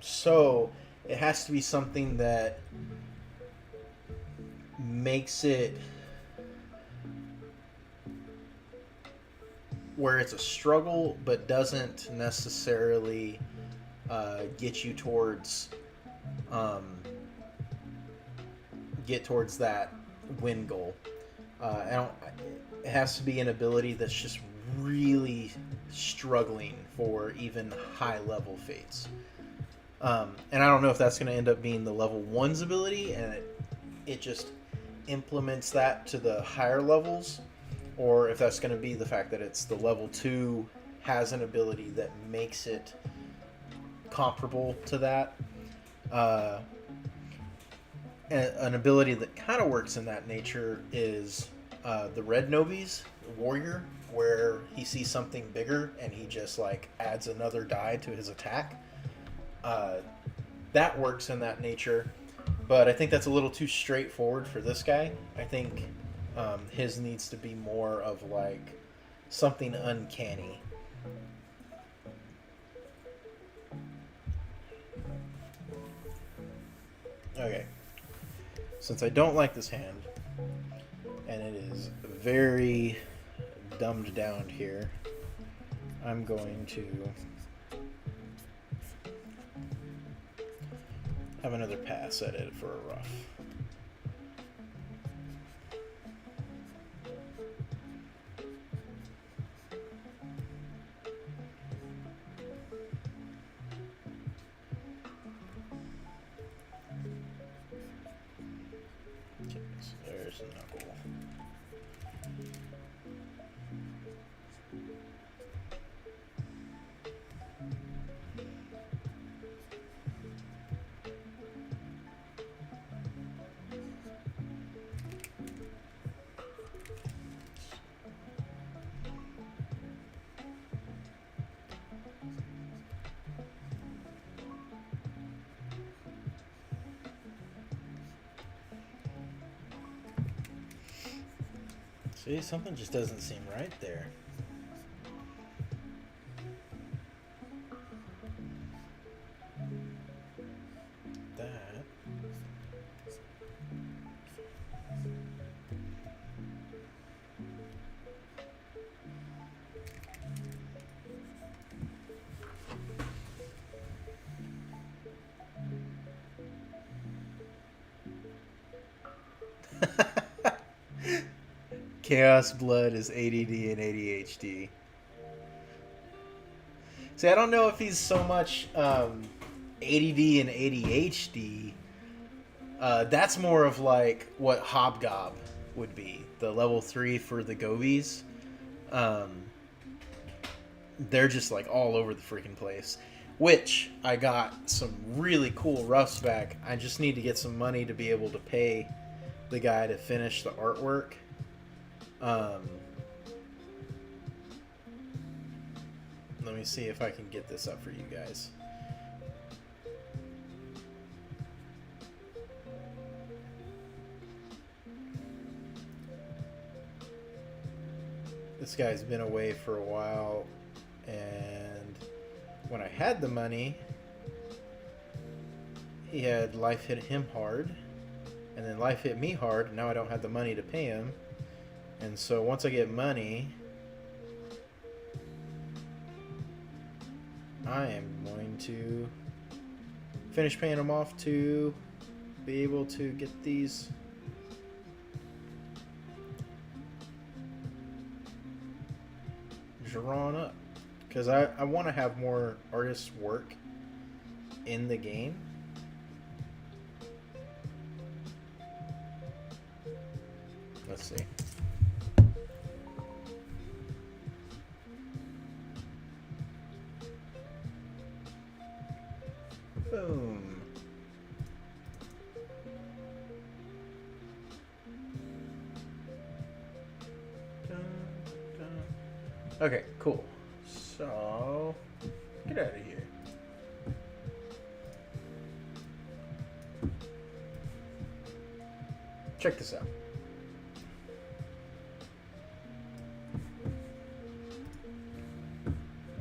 [SPEAKER 1] So it has to be something that makes it where it's a struggle but doesn't necessarily get you towards that win goal. It has to be an ability that's just really struggling for even high level fates. And I don't know if that's going to end up being the level 1's ability and it just implements that to the higher levels, or if that's going to be the fact that it's the level 2 has an ability that makes it comparable to that. An ability that kind of works in that nature is the Red Novi's Warrior, where he sees something bigger and he just like adds another die to his attack. That works in that nature. But I think that's a little too straightforward for this guy. I think his needs to be more of like something uncanny. Okay. Since I don't like this hand, and it is very dumbed down here, I'm going to have another pass at it for a rough. See, something just doesn't seem right there. That. Chaos Blood is ADD and ADHD. See, I don't know if he's so much ADD and ADHD. That's more of like what Hobgob would be. The level 3 for the Gobies. They're just like all over the freaking place. Which, I got some really cool roughs back. I just need to get some money to be able to pay the guy to finish the artwork. Let me see if I can get this up for you guys. This guy's been away for a while, and when I had the money, he had life hit him hard, and then life hit me hard, and now I don't have the money to pay him. And so once I get money, I am going to finish paying him off to be able to get these drawn up. Because I want to have more artists work in the game. Let's see. Boom. Dun, dun. Okay, cool. So, get out of here. Check this out.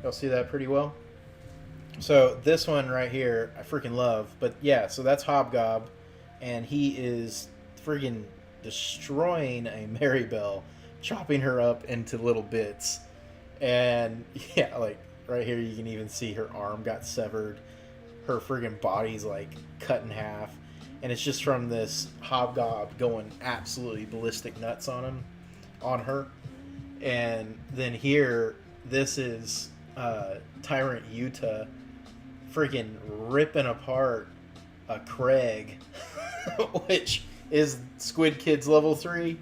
[SPEAKER 1] Y'all see that pretty well? So this one right here, I freaking love. But yeah, so that's Hobgob, and he is freaking destroying a Maribel, chopping her up into little bits. And yeah, like right here you can even see her arm got severed. Her friggin' body's like cut in half. And it's just from this Hobgob going absolutely ballistic nuts on her. And then here, this is Tyrant Utah freaking ripping apart a Craig, which is Squid Kids level 3.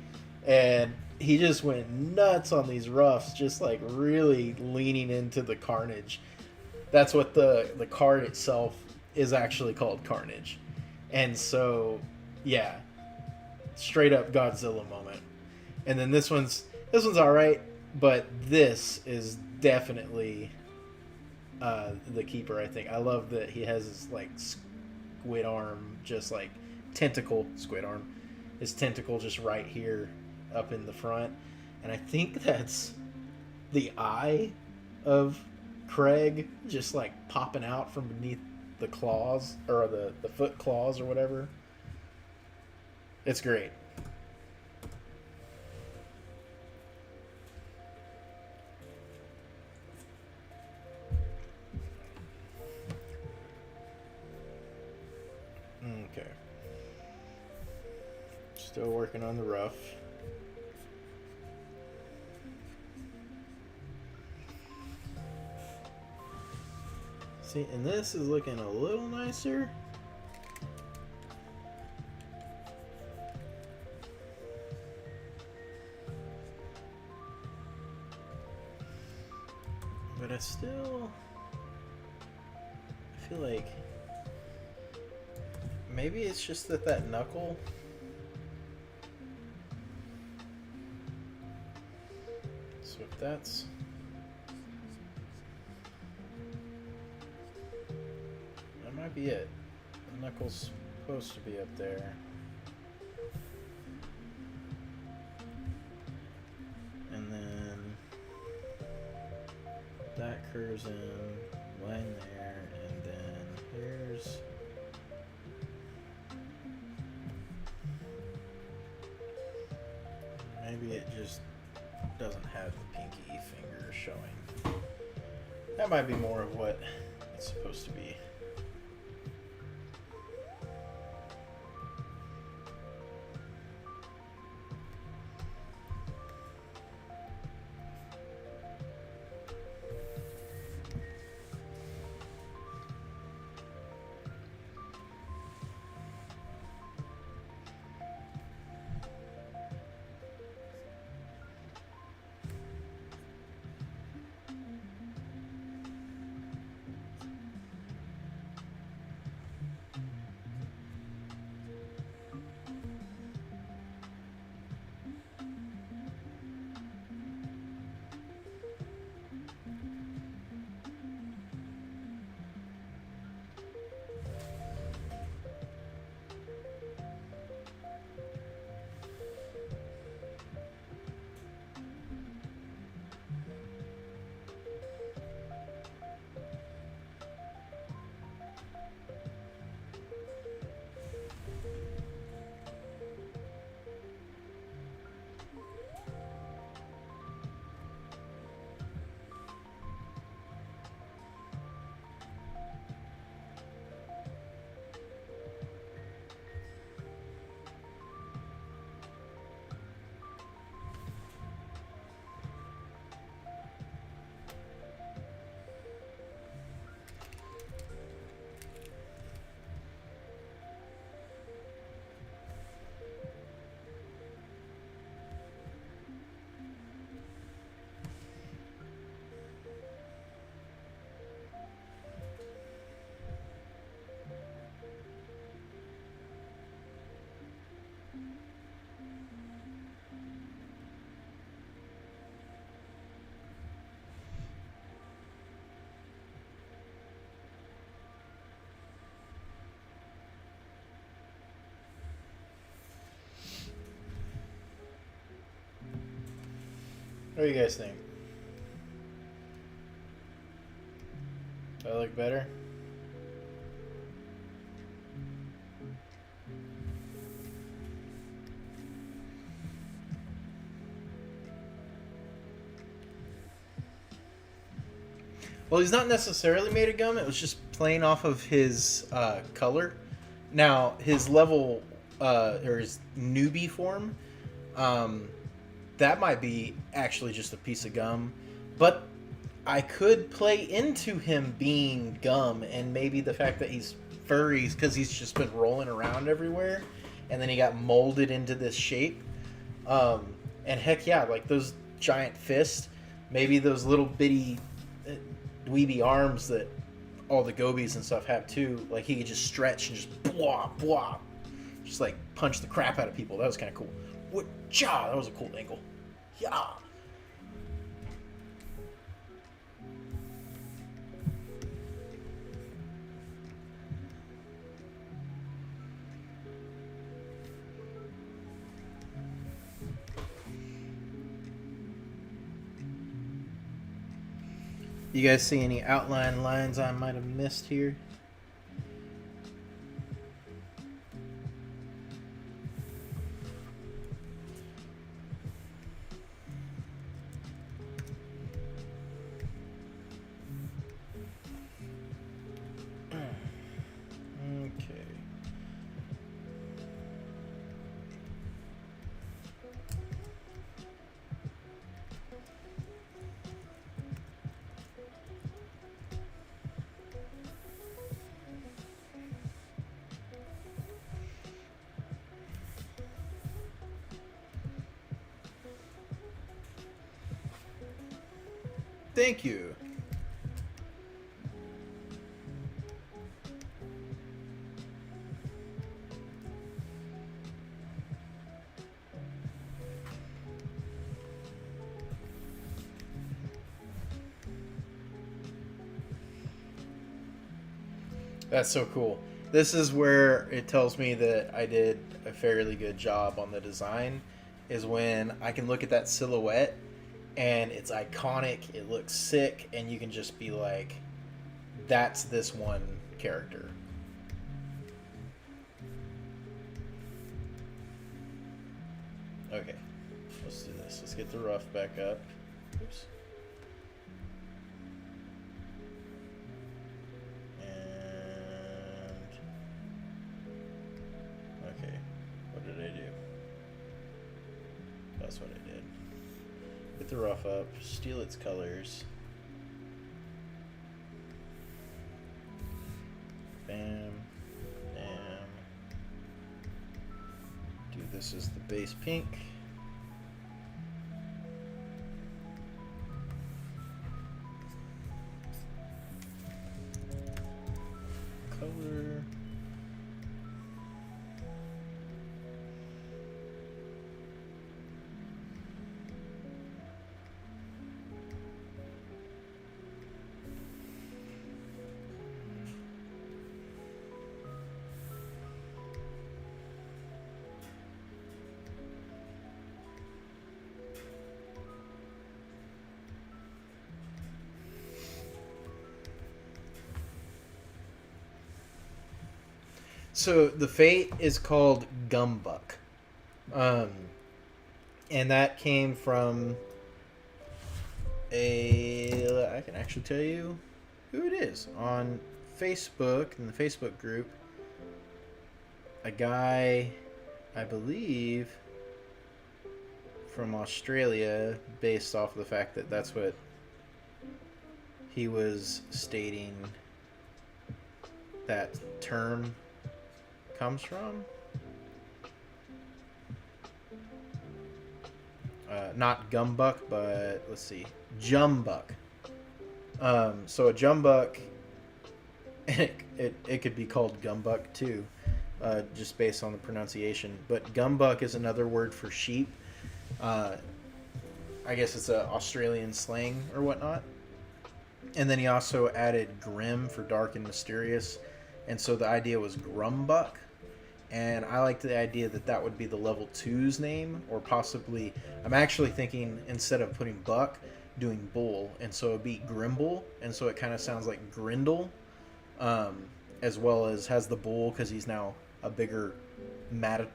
[SPEAKER 1] And he just went nuts on these roughs, just like really leaning into the carnage. That's what the card itself is actually called, Carnage. And so, yeah, straight up Godzilla moment. And then this one's all right, but this is definitely the keeper. I think I love that he has his like squid arm, just like tentacle squid arm, his tentacle just right here up in the front, and I think that's the eye of Craig just like popping out from beneath the claws, or the foot claws or whatever. It's great. Okay. Still working on the rough. See, and this is looking a little nicer. But I feel like maybe it's just that knuckle. So if that's... that might be it. The knuckle's supposed to be up there. curves in, line there, and then here's... Maybe it just doesn't have the pinky finger showing. That might be more of what it's supposed to be. What do you guys think? Do I look better? Well, he's not necessarily made of gum. It was just playing off of his color. Now, his level, or his newbie form, that might be actually just a piece of gum. But I could play into him being gum, and maybe the fact that he's furry because he's just been rolling around everywhere, and then he got molded into this shape. And heck yeah, like those giant fists, maybe those little bitty dweeby arms that all the gobies and stuff have too. Like he could just stretch and just blah blah, just like punch the crap out of people. That was kind of cool. What-cha! That was a cool angle. Yeah. You guys see any outline lines I might have missed here? Okay. Thank you. That's so cool. This is where it tells me that I did a fairly good job on the design, is when I can look at that silhouette and it's iconic. It looks sick, and you can just be like, that's this one character. Okay, let's do this. Let's get the rough back up. Oops. And okay, what did I do? That's what I did. Get the rough up, steal its colors. Bam, bam. Do this as the base pink. Color. So the Fate is called GumBuck, and that came from I can actually tell you who it is on Facebook, in the Facebook group. A guy, I believe, from Australia, based off of the fact that that's what he was stating that term comes from. Not gumbuck, but let's see, jumbuck. So a jumbuck, it could be called gumbuck too, just based on the pronunciation. But gumbuck is another word for sheep. I guess it's a Australian slang or whatnot. And then he also added grim for dark and mysterious, and so the idea was grumbuck. And I like the idea that that would be the level 2's name, or possibly, I'm actually thinking instead of putting buck, doing bull, and so it'd be Grimble, and so it kind of sounds like Grindle, as well as has the bull because he's now a bigger monitor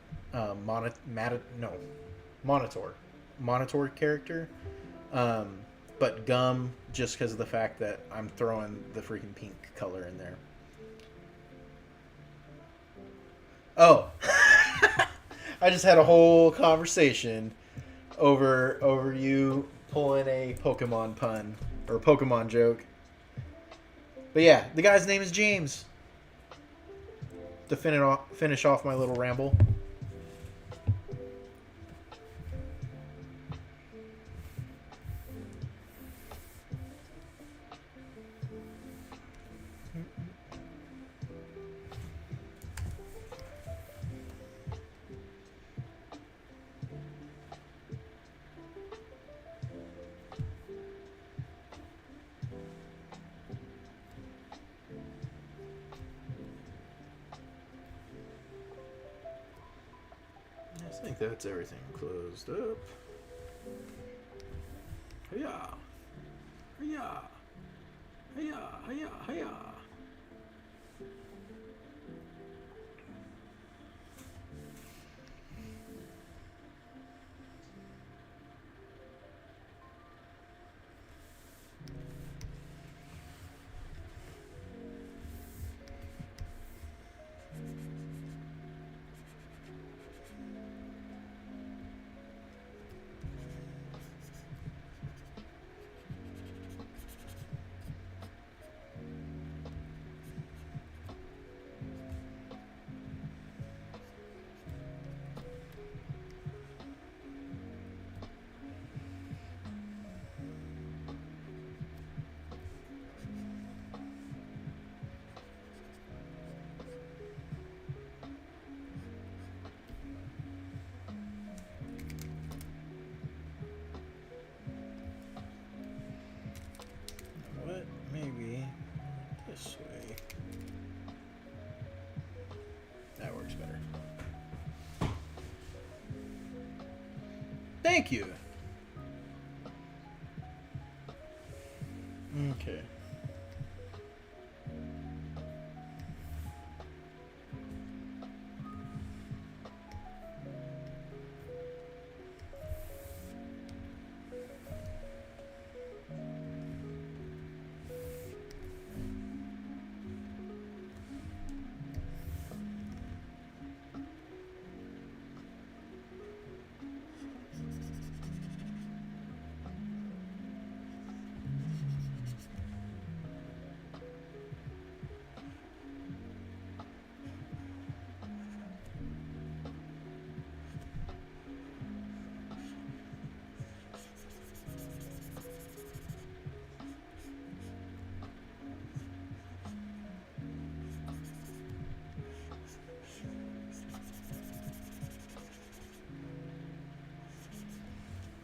[SPEAKER 1] character. But gum, just because of the fact that I'm throwing the freaking pink color in there. Oh, I just had a whole conversation over you pulling a Pokemon pun or Pokemon joke. But yeah, the guy's name is James. To finish off my little ramble. I think that's everything closed up. Hiya! Hiya! Hiya! Hiya! Hiya! Maybe this way. That works better. Thank you. Okay.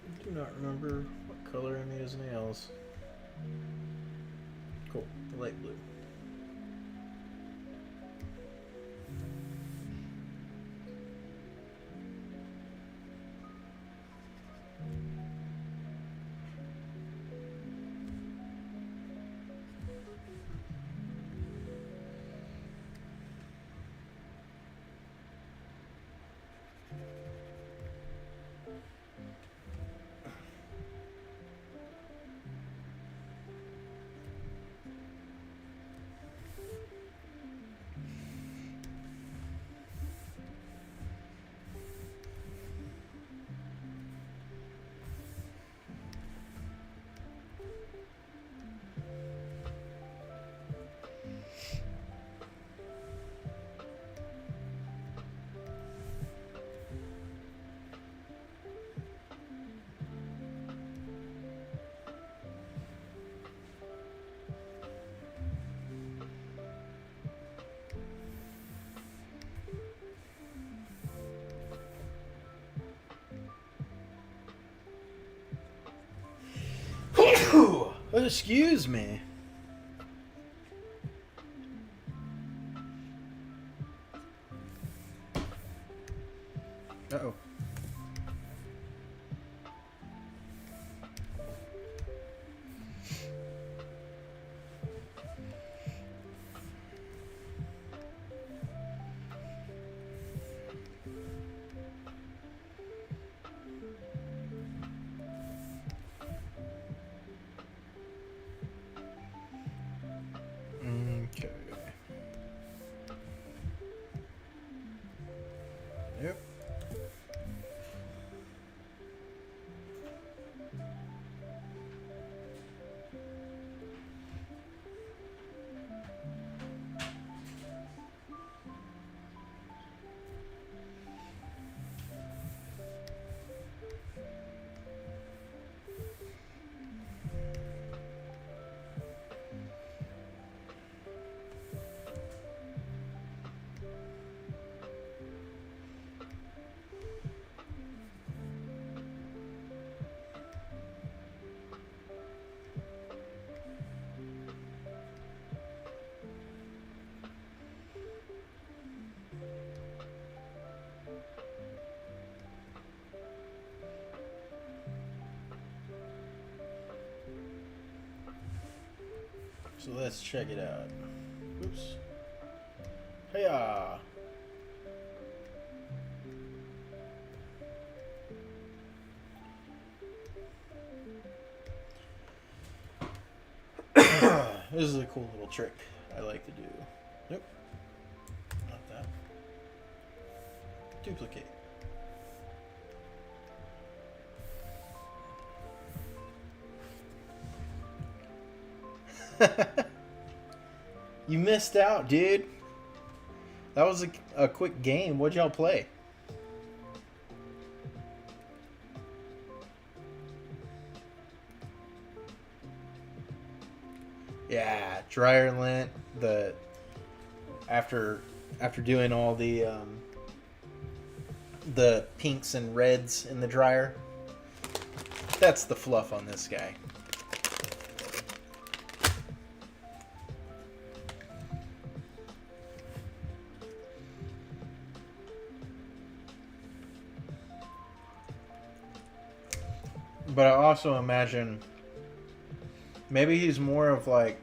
[SPEAKER 1] I do not remember what color I made his nails. Cool, the light blue. Excuse me. Uh-oh. Okay. Yep. So let's check it out. Oops. Hey-ya! This is a cool little trick I like to do. Nope. Not that. Duplicate. You missed out, dude. That was a quick game. What'd y'all play? Yeah, dryer lint. After doing all the pinks and reds in the dryer. That's the fluff on this guy. But I also imagine Maybe he's more of like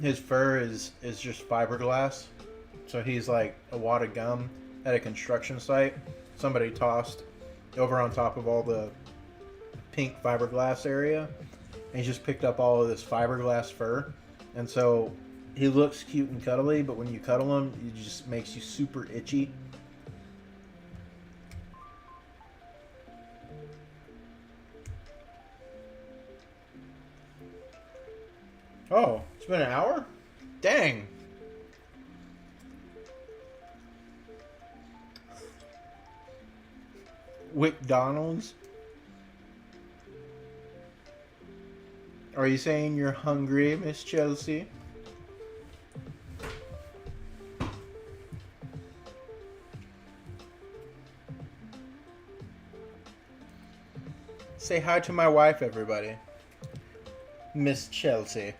[SPEAKER 1] his fur is just fiberglass. So he's like a wad of gum at a construction site. Somebody tossed over on top of all the pink fiberglass area. And he just picked up all of this fiberglass fur. And so he looks cute and cuddly, but when you cuddle him, it just makes you super itchy. Oh, it's been an hour? Dang. McDonald's? Are you saying you're hungry, Miss Chelsea? Say hi to my wife, everybody. Miss Chelsea.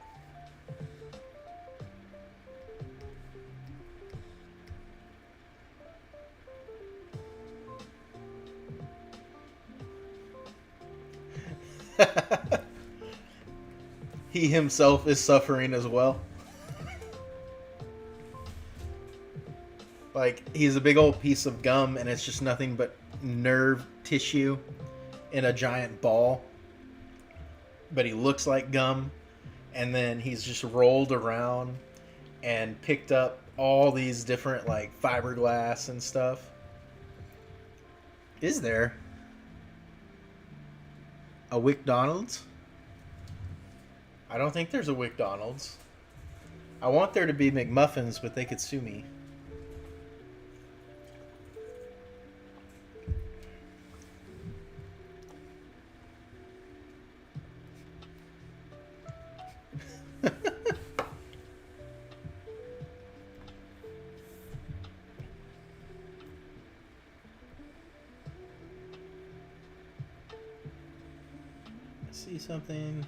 [SPEAKER 1] He himself is suffering as well. Like, he's a big old piece of gum and it's just nothing but nerve tissue in a giant ball. But he looks like gum. And then he's just rolled around and picked up all these different, like, fiberglass and stuff. Is there a McDonald's? I don't think there's a McDonald's. I want there to be McMuffins, but they could sue me. See something.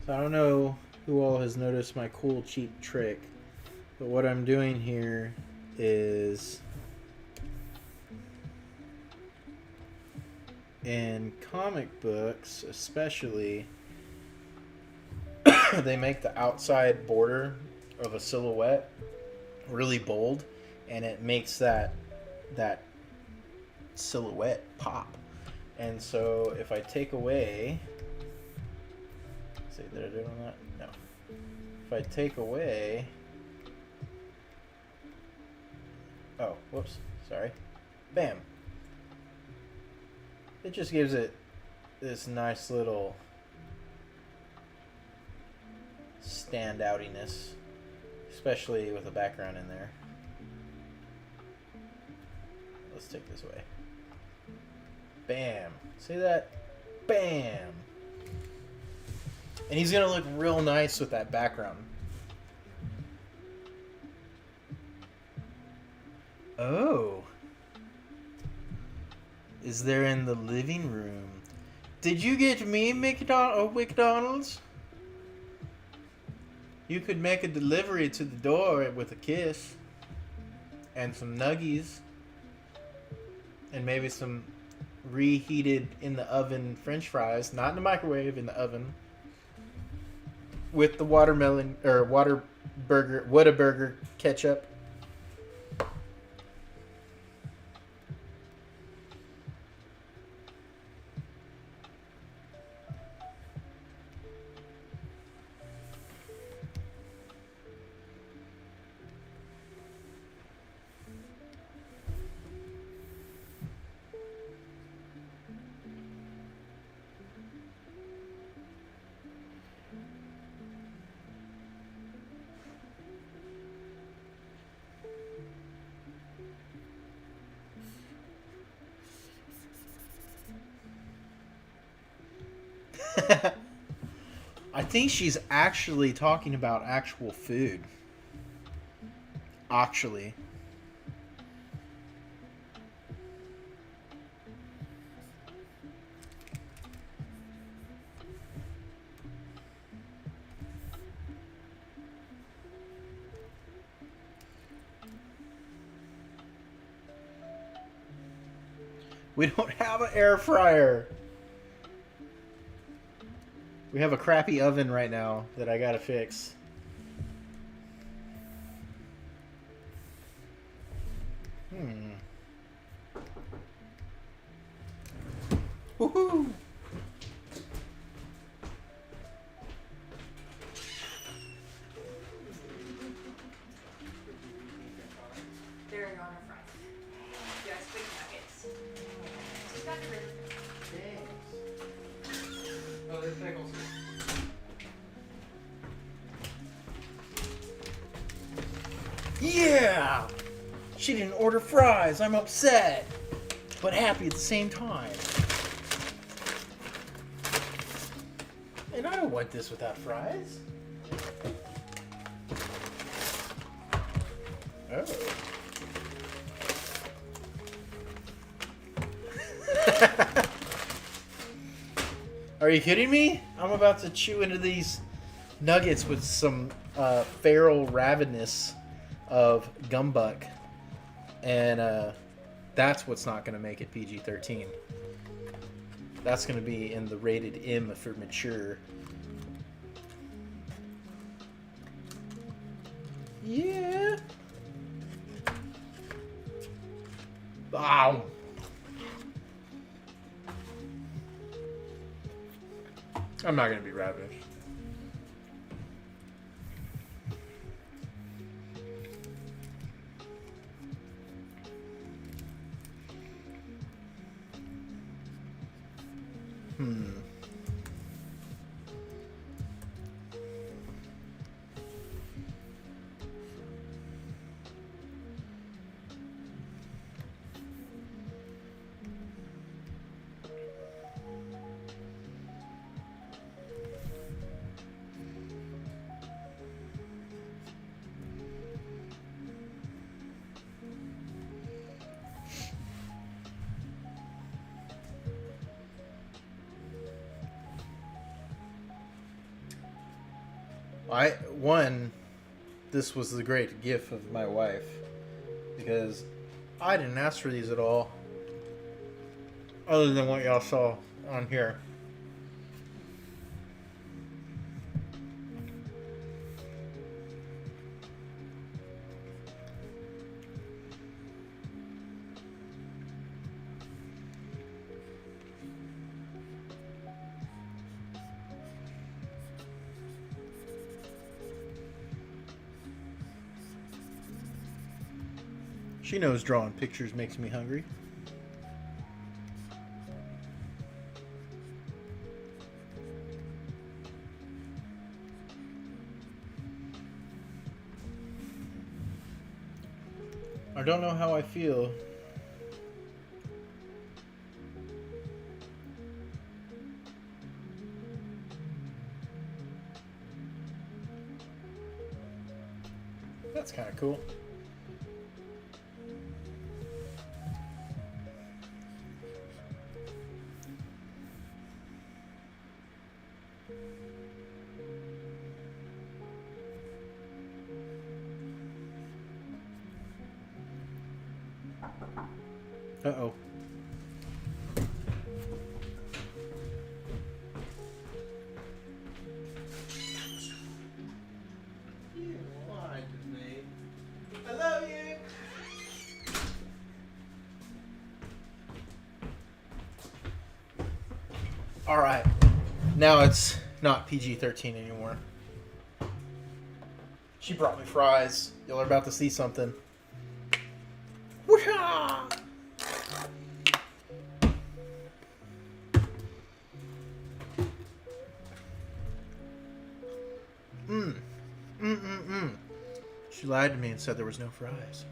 [SPEAKER 1] So I don't know who all has noticed my cool cheap trick, but what I'm doing here is in comic books especially they make the outside border of a silhouette really bold and it makes that silhouette pop. And so if I take away, see, did I do it on that? No. If I take away, oh, whoops, sorry. Bam. It just gives it this nice little standoutiness, especially with a background in there. Let's take this away. Bam. See that? Bam. And he's going to look real nice with that background. Oh. Is there in the living room? Did you get me McDonald's? You could make a delivery to the door with a kiss. And some nuggies. And maybe some reheated in the oven French fries. Not in the microwave, in the oven. With the watermelon, or Whataburger ketchup. I think she's actually talking about actual food. Actually. We don't have an air fryer. We have a crappy oven right now that I gotta fix. Woohoo!
[SPEAKER 2] There you go on the front. Just big nuggets. Just got the river.
[SPEAKER 3] Oh, there's pickles.
[SPEAKER 1] Yeah! She didn't order fries. I'm upset, but happy at the same time. And I don't want this without fries. Oh. Are you kidding me? I'm about to chew into these nuggets with some feral ravenous of GumBuck. And that's what's not going to make it PG-13. That's going to be in the rated M for mature. Yeah. Wow. I'm not going to be ravished. This was the great gift of my wife, because I didn't ask for these at all, other than what y'all saw on here. She knows drawing pictures makes me hungry. I don't know how I feel. That's kind of cool. Uh-oh. You lied to me. I love you. All right. Now it's not PG-13 anymore. She brought me fries. Y'all are about to see something. Woo-ha! She lied to me and said there was no fries.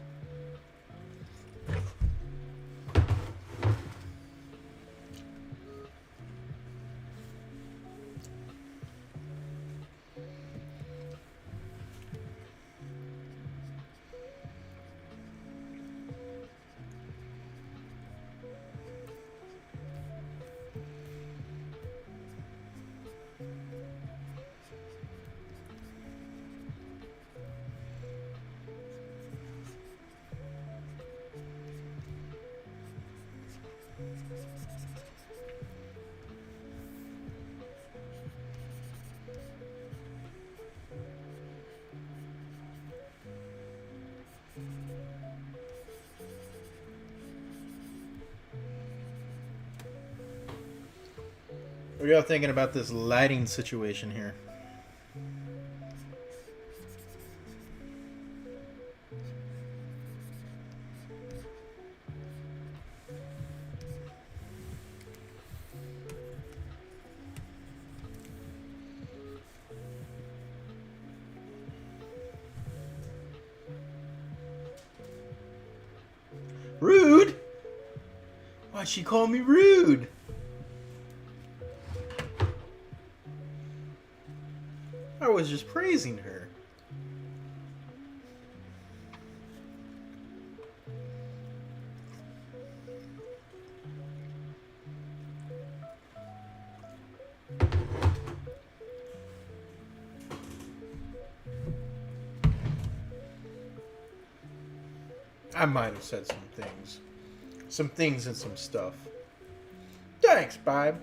[SPEAKER 1] What are y'all thinking about this lighting situation here? Rude? Why'd she call me rude? I was just praising her. I might have said some things. Some things and some stuff. Thanks, babe.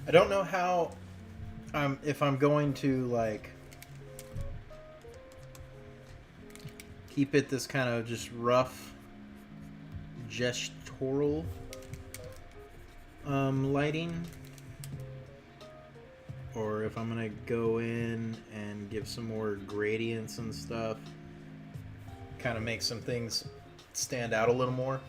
[SPEAKER 1] I don't know how if I'm going to like keep it this kind of just rough gestural lighting, or if I'm gonna go in and give some more gradients and stuff, kind of make some things stand out a little more.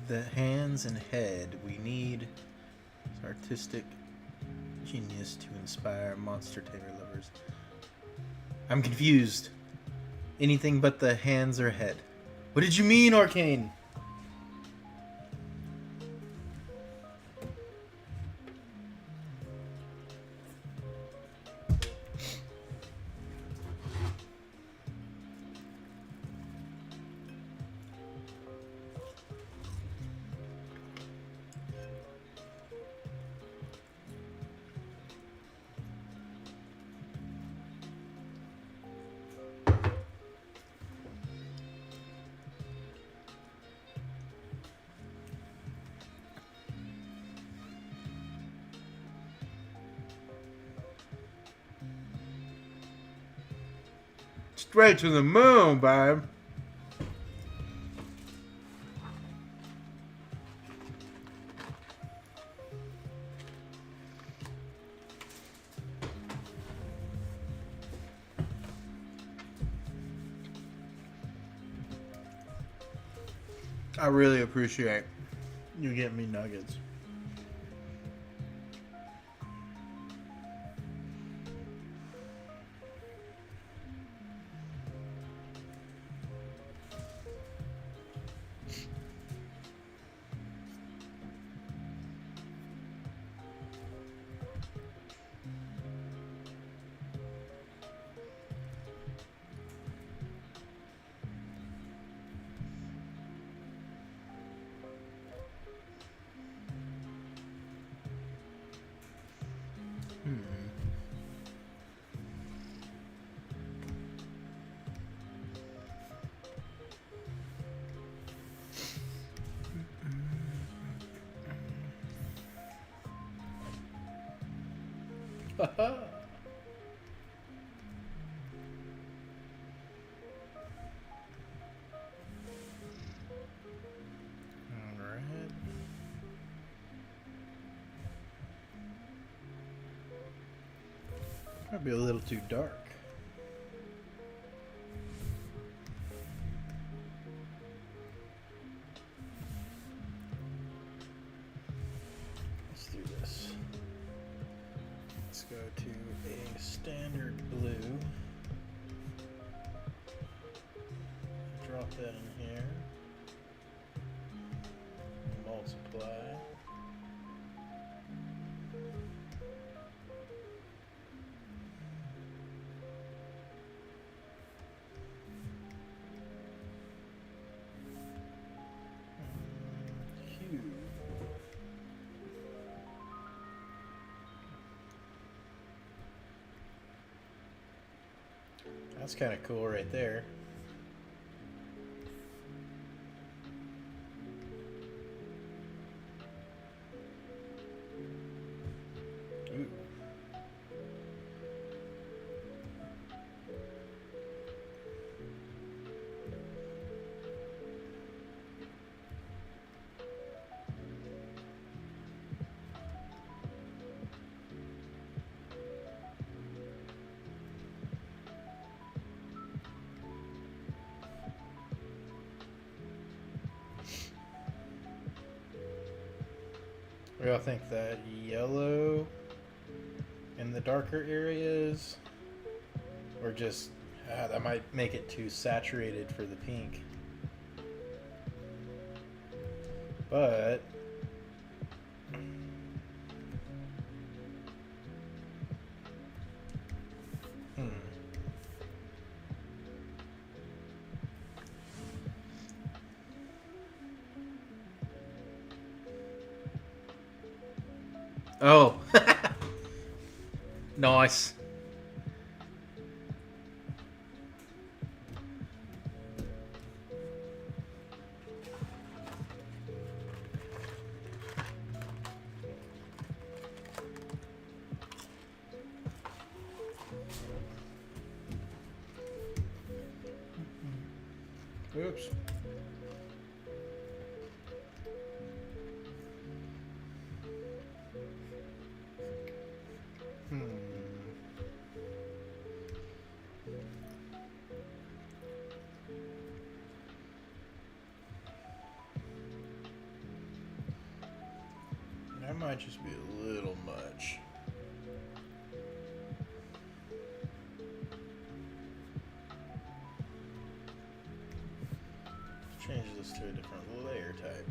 [SPEAKER 1] The hands and head. We need artistic genius to inspire monster tamer lovers. I'm confused. Anything but the hands or head. What did you mean, Arcane? Straight to the moon, babe. I really appreciate you getting me nuggets. Alright. Might be a little too dark. Let's do this. Let's go to a standard blue. Drop that in here. Multiply. Hue. That's kind of cool right there. Ooh. What do y'all think? That yellow in the darker areas, or just that might make it too saturated for the pink. But oh, nice. Oops. That might just be a little much. Let's change this to a different layer type.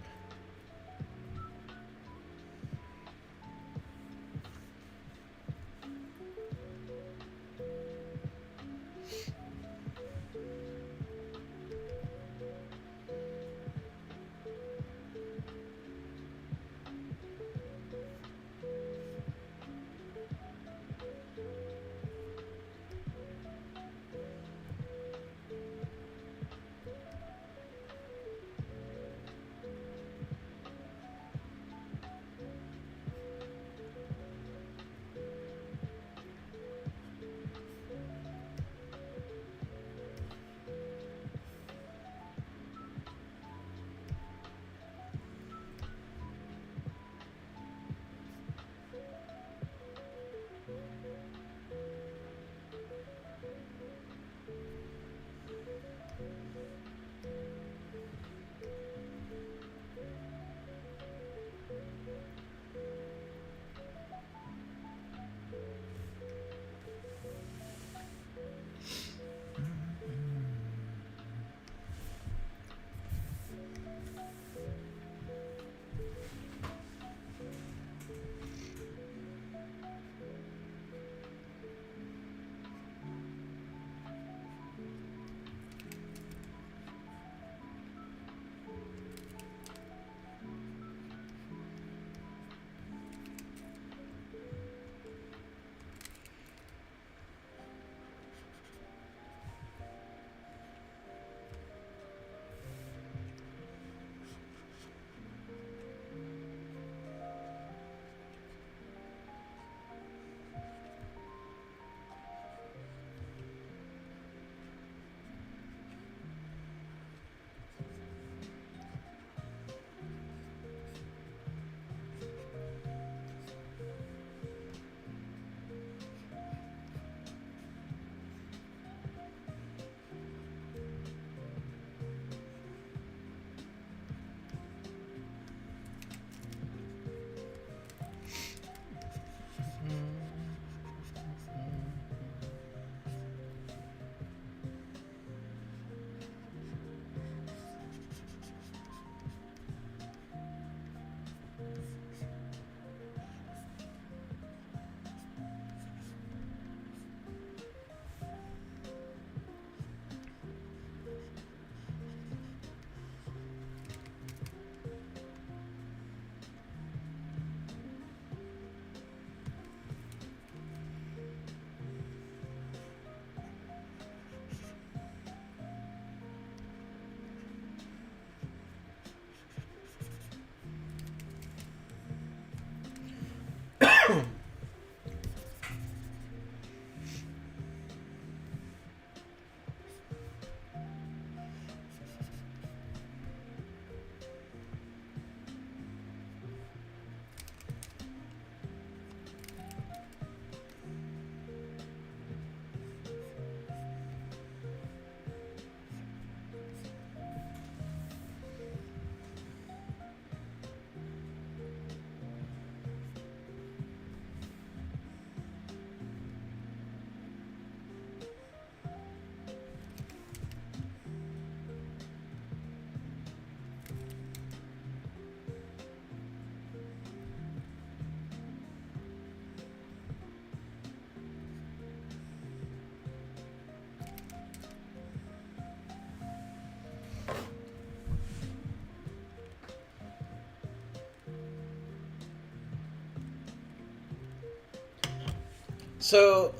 [SPEAKER 1] So,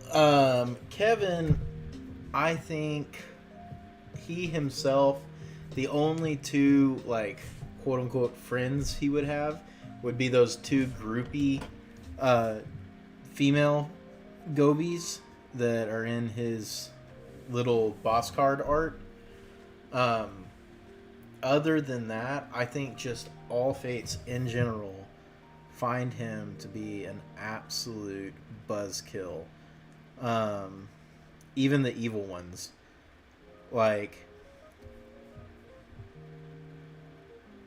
[SPEAKER 1] Kevin, I think he himself, the only two, like, quote unquote friends he would have would be those two groupie uh, female gobies that are in his little boss card art. Um, Other than that, I think just all fates in general find him to be an absolute buzzkill. Um, Even the evil ones. Like,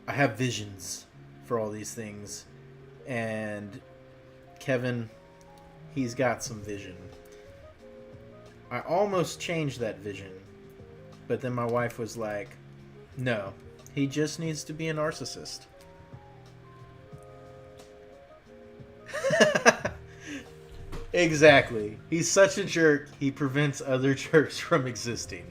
[SPEAKER 1] I have visions for all these things, and Kevin, he's got some vision. I almost changed that vision, but then my wife was like, no, he just needs to be a narcissist. Exactly. He's such a jerk, he prevents other jerks from existing.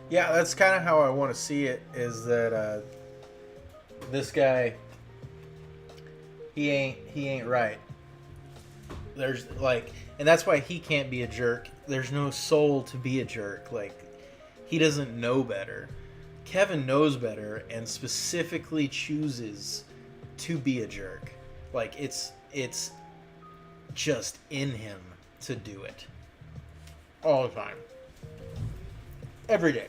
[SPEAKER 1] Yeah, that's kind of how I want to see it. Is that this guy? He ain't right. There's like, and that's why he can't be a jerk. There's no soul to be a jerk. Like, he doesn't know better. Kevin knows better and specifically chooses to be a jerk. Like, it's just in him to do it all the time, every day.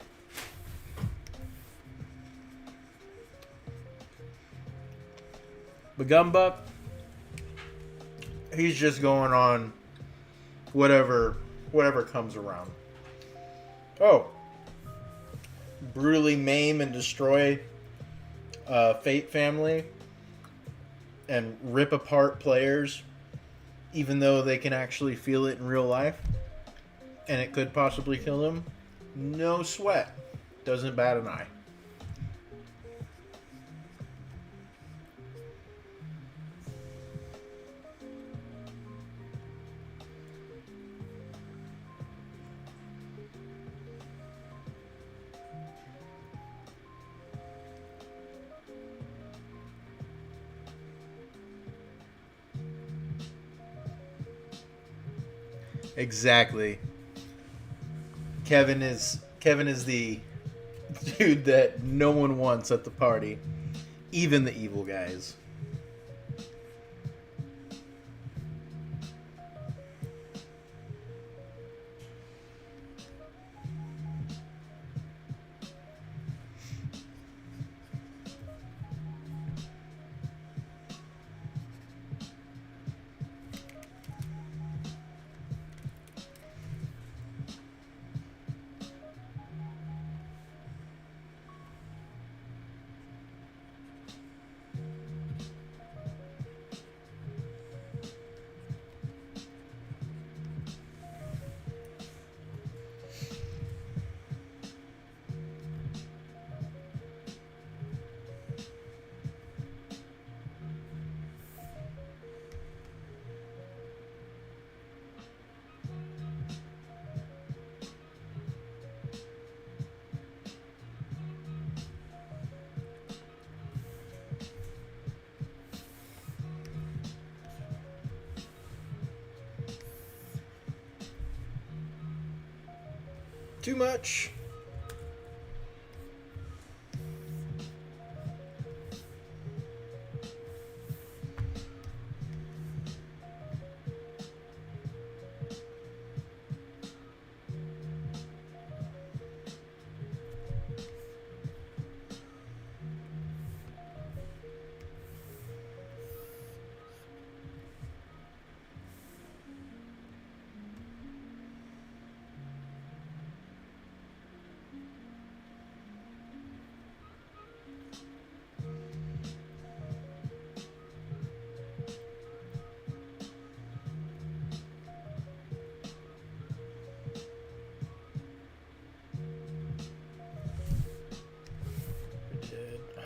[SPEAKER 1] But GumBuck, he's just going on whatever comes around. Oh, brutally maim and destroy Fate family and rip apart players, even though they can actually feel it in real life, and it could possibly kill them. No sweat. Doesn't bat an eye. Exactly. Kevin is the dude that no one wants at the party, even the evil guys. Too much.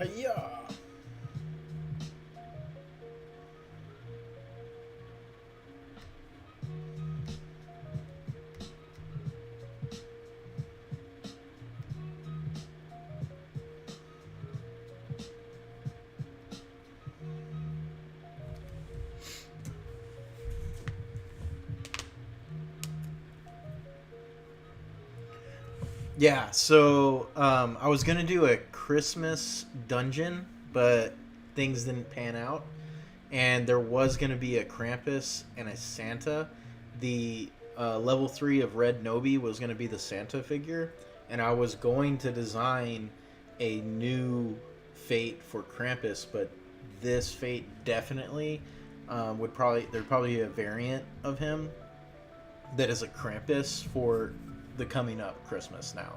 [SPEAKER 1] Hiya! Yeah, so I was gonna do a Christmas dungeon, but things didn't pan out, and there was gonna be a Krampus and a Santa. The level 3 of Red Nobi was gonna be the Santa figure, and I was going to design a new fate for Krampus, but this fate definitely there'd probably be a variant of him that is a Krampus for the coming up Christmas now.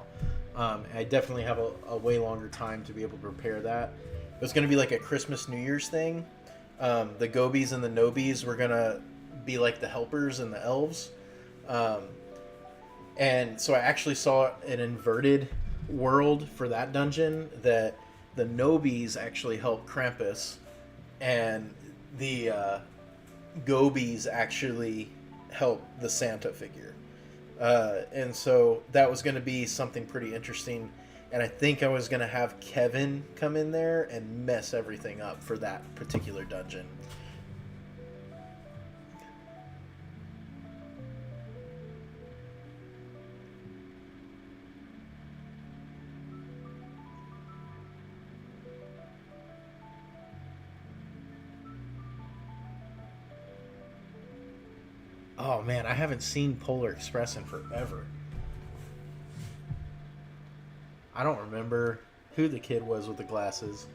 [SPEAKER 1] I definitely have a way longer time to be able to prepare that. It's going to be like a Christmas New Year's thing. The Gobies and the Nobis were going to be like the helpers and the elves. And so I actually saw an inverted world for that dungeon that the Nobis actually help Krampus and the Gobies actually help the Santa figure. And so that was going to be something pretty interesting. And I think I was going to have Kevin come in there and mess everything up for that particular dungeon. Oh man, I haven't seen Polar Express in forever. I don't remember who the kid was with the glasses.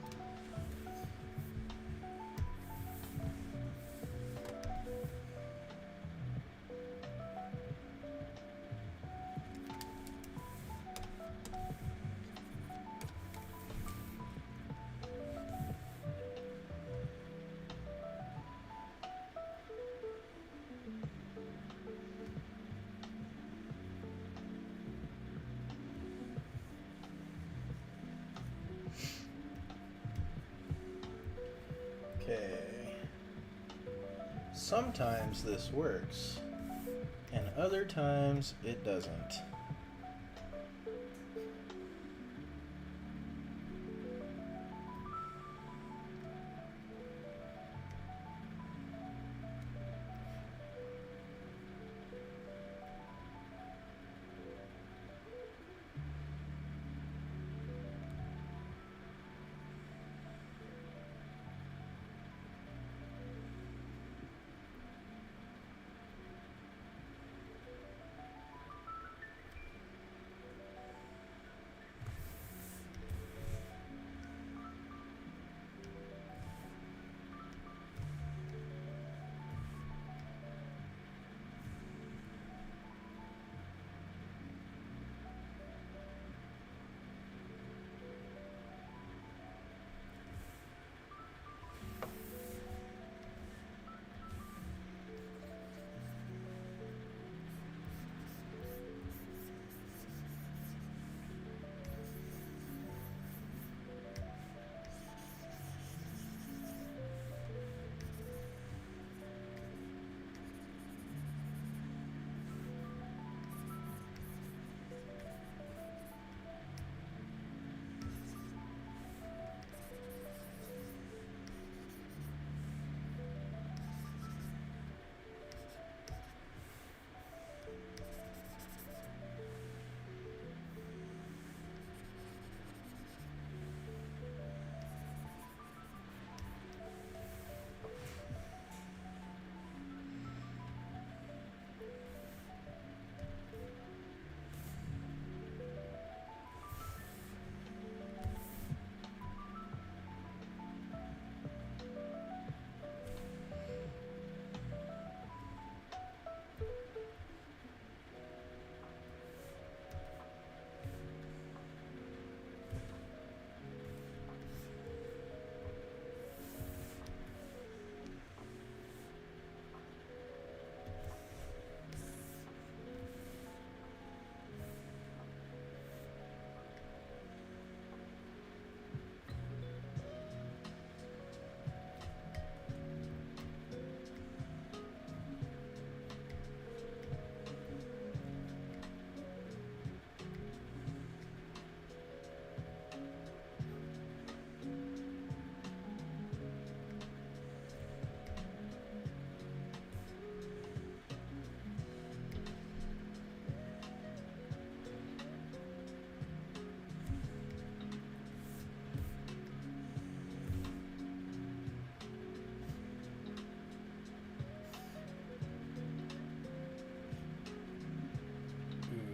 [SPEAKER 1] Okay. Sometimes this works, and other times it doesn't.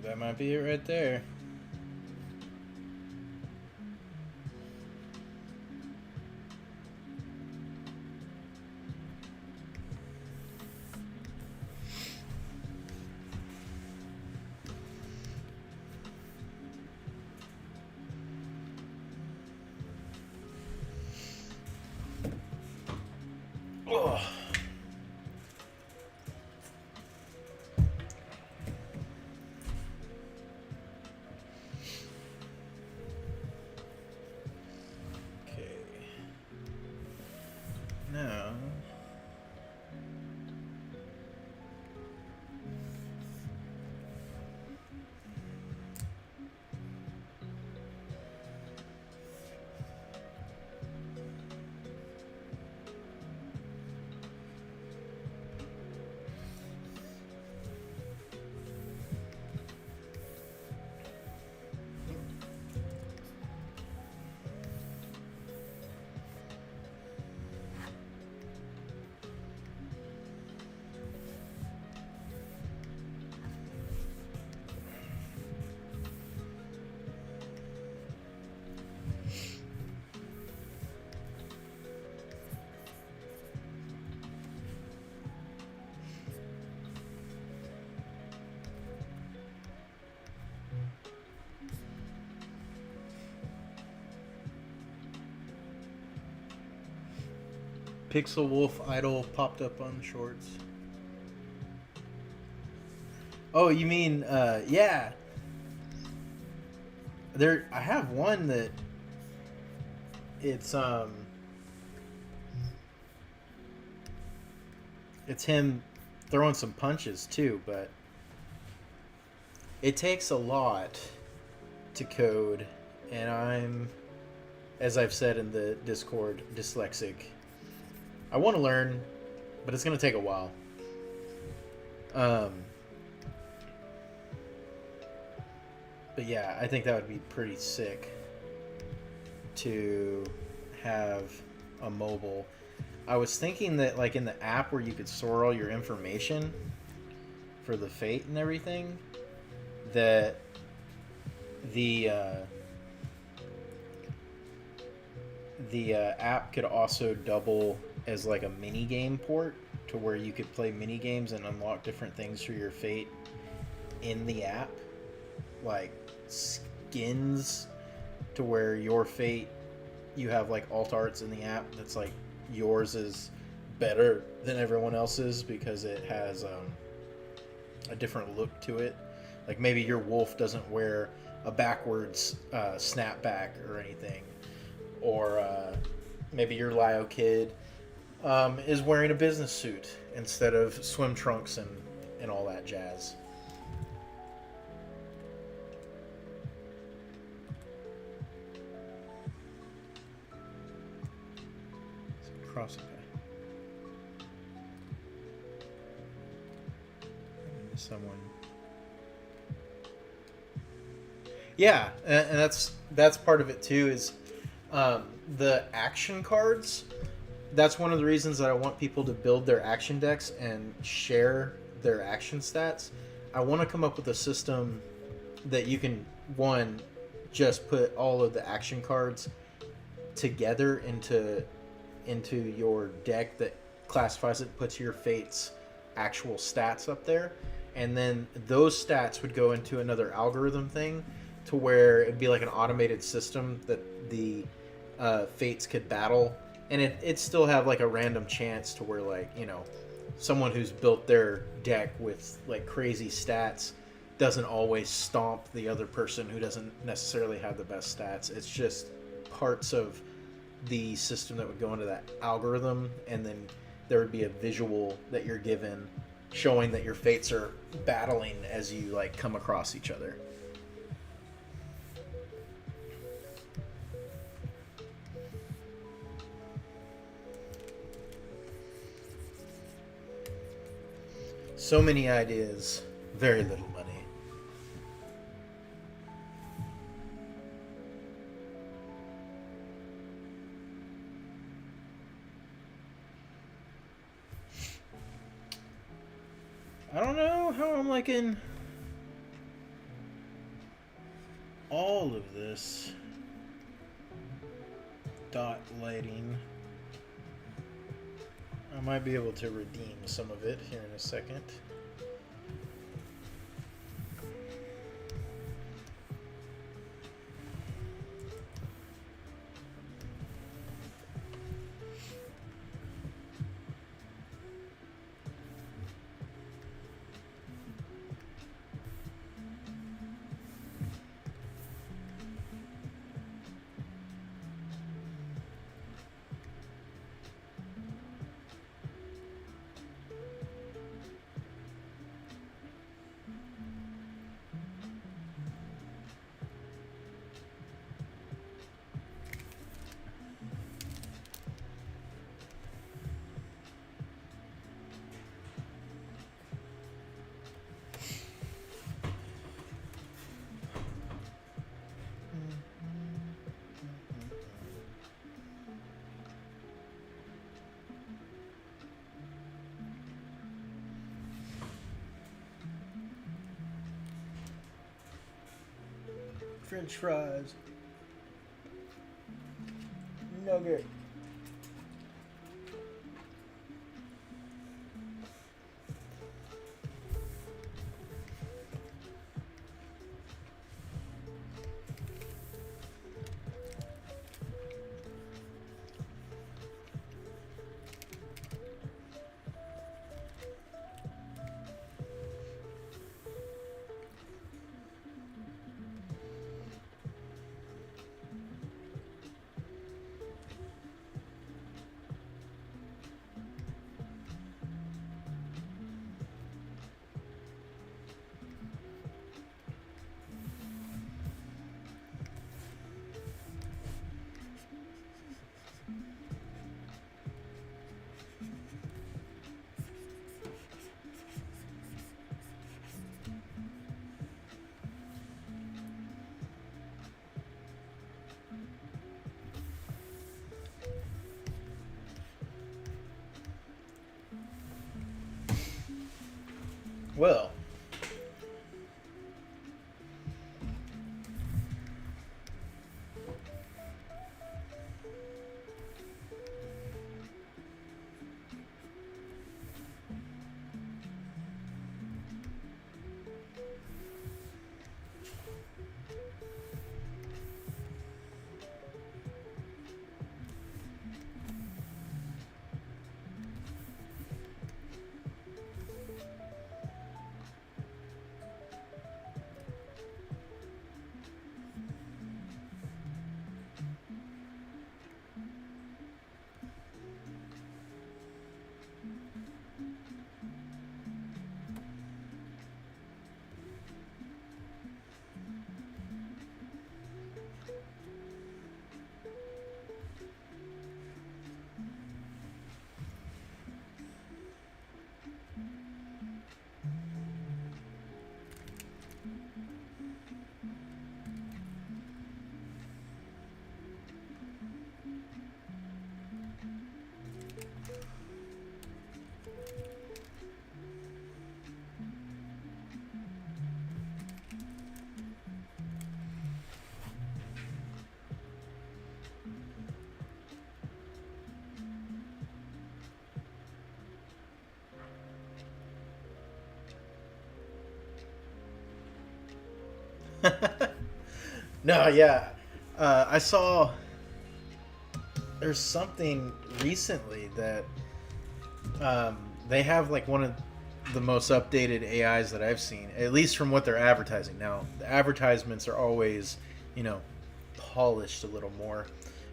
[SPEAKER 1] That might be it right there. Oh. Okay. Now. Pixel Wolf Idol popped up on shorts. Oh, you mean, yeah. There, I have one that it's him throwing some punches too, but it takes a lot to code, and I'm, as I've said in the Discord, dyslexic. I want to learn, but it's going to take a while. But yeah, I think that would be pretty sick to have a mobile. I was thinking that like in the app where you could store all your information for the fate and everything, that the app could also double as like a mini game port, to where you could play mini games and unlock different things for your fate in the app, like skins, to where your fate, you have like alt arts in the app that's like yours is better than everyone else's because it has a different look to it. Like maybe your wolf doesn't wear a backwards snapback or anything, or maybe your Lio kid is wearing a business suit instead of swim trunks and all that jazz. Crossing guy. Someone. Yeah, and that's part of it too. Is the action cards. That's one of the reasons that I want people to build their action decks and share their action stats. I want to come up with a system that you can, one, just put all of the action cards together into your deck that classifies it, puts your fate's actual stats up there, and then those stats would go into another algorithm thing to where it'd be like an automated system that the fates could battle, and it'd still have like a random chance to where, like, you know, someone who's built their deck with like crazy stats doesn't always stomp the other person who doesn't necessarily have the best stats. It's just parts of the system that would go into that algorithm, and then there would be a visual that you're given showing that your fates are battling as you like come across each other. So many ideas, very little money. I don't know how I'm liking all of this dot lighting. I might be able to redeem some of it here in a second. French fries. Nugget. Well, no, yeah. I saw there's something recently that they have like one of the most updated AIs that I've seen, at least from what they're advertising. Now, the advertisements are always, polished a little more.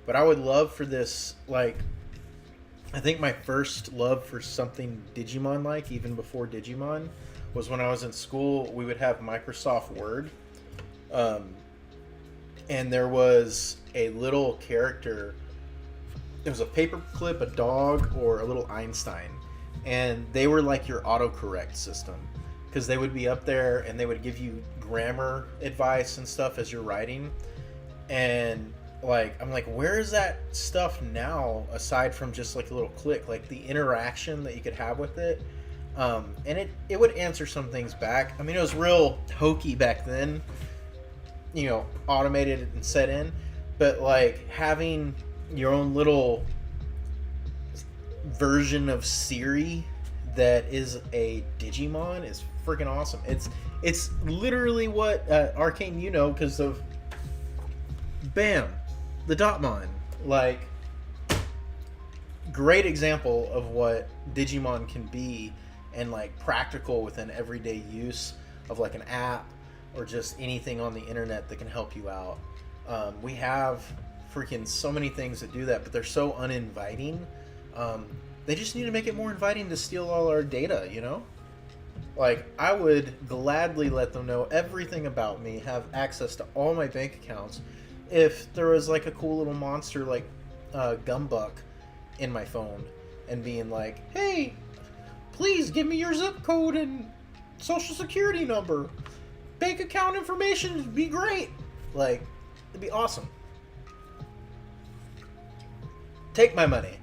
[SPEAKER 1] But I would love for this, like, I think my first love for something Digimon-like, even before Digimon, was when I was in school. We would have Microsoft Word. And there was a little character. It was a paperclip, a dog, or a little Einstein. And they were like your autocorrect system. Because they would be up there and they would give you grammar advice and stuff as you're writing. And I'm like, where is that stuff now, aside from just like a little click? Like the interaction that you could have with it. And it would answer some things back. I mean, it was real hokey back then. you know, automated and set in, but like having your own little version of Siri that is a Digimon is freaking awesome. It's literally what Arcane, you know, because of Bam, the Dotmon. Like, great example of what Digimon can be, and like practical within everyday use of like an app or just anything on the internet that can help you out. We have freaking so many things that do that, but they're so uninviting. They just need to make it more inviting to steal all our data, you know? Like, I would gladly let them know everything about me, have access to all my bank accounts, if there was like a cool little monster like GumBuck in my phone and being like, hey, please give me your zip code and social security number. Bank account information would be great. Like, it'd be awesome. Take my money.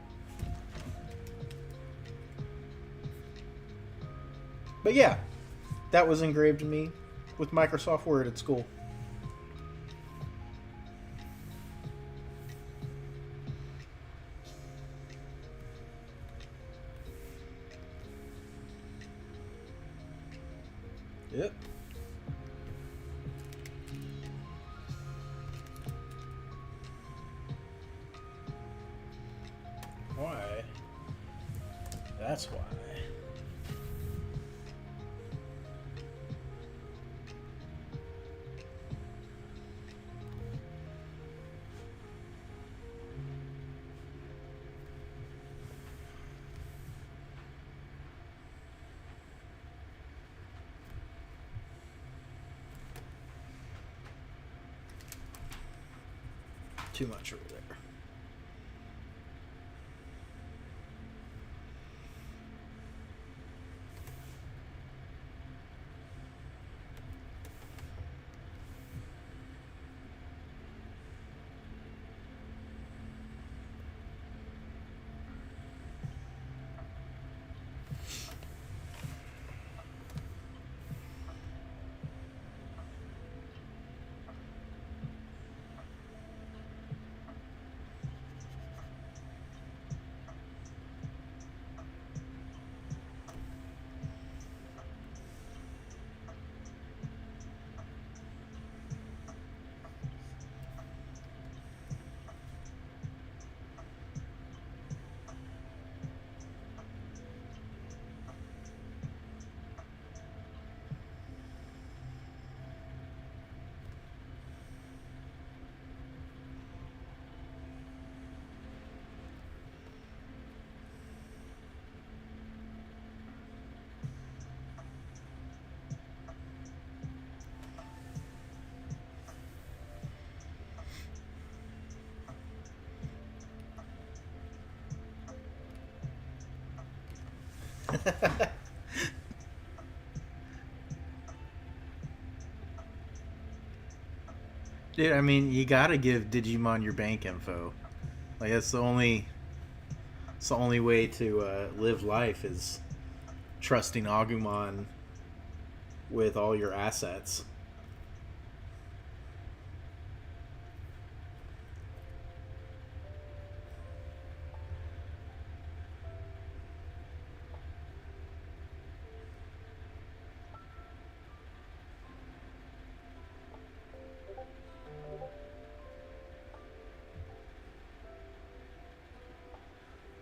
[SPEAKER 1] But yeah, that was engraved in me with Microsoft Word at school. Yep. Why? That's why. Too much over there. Dude, I mean, you gotta give Digimon your bank info. Like, it's the only way to live life is trusting Agumon with all your assets.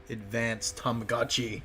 [SPEAKER 1] Advanced Tamagotchi.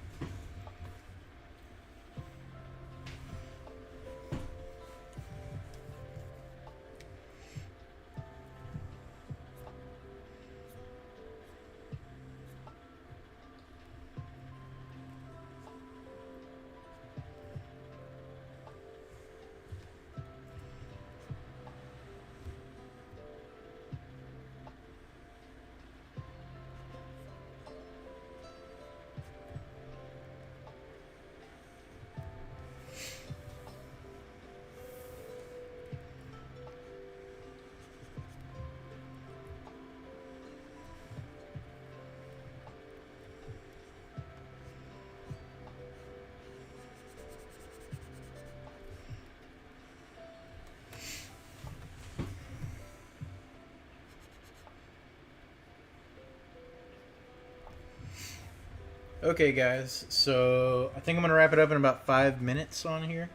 [SPEAKER 1] Okay, guys. So I think I'm gonna wrap it up in about 5 minutes on here.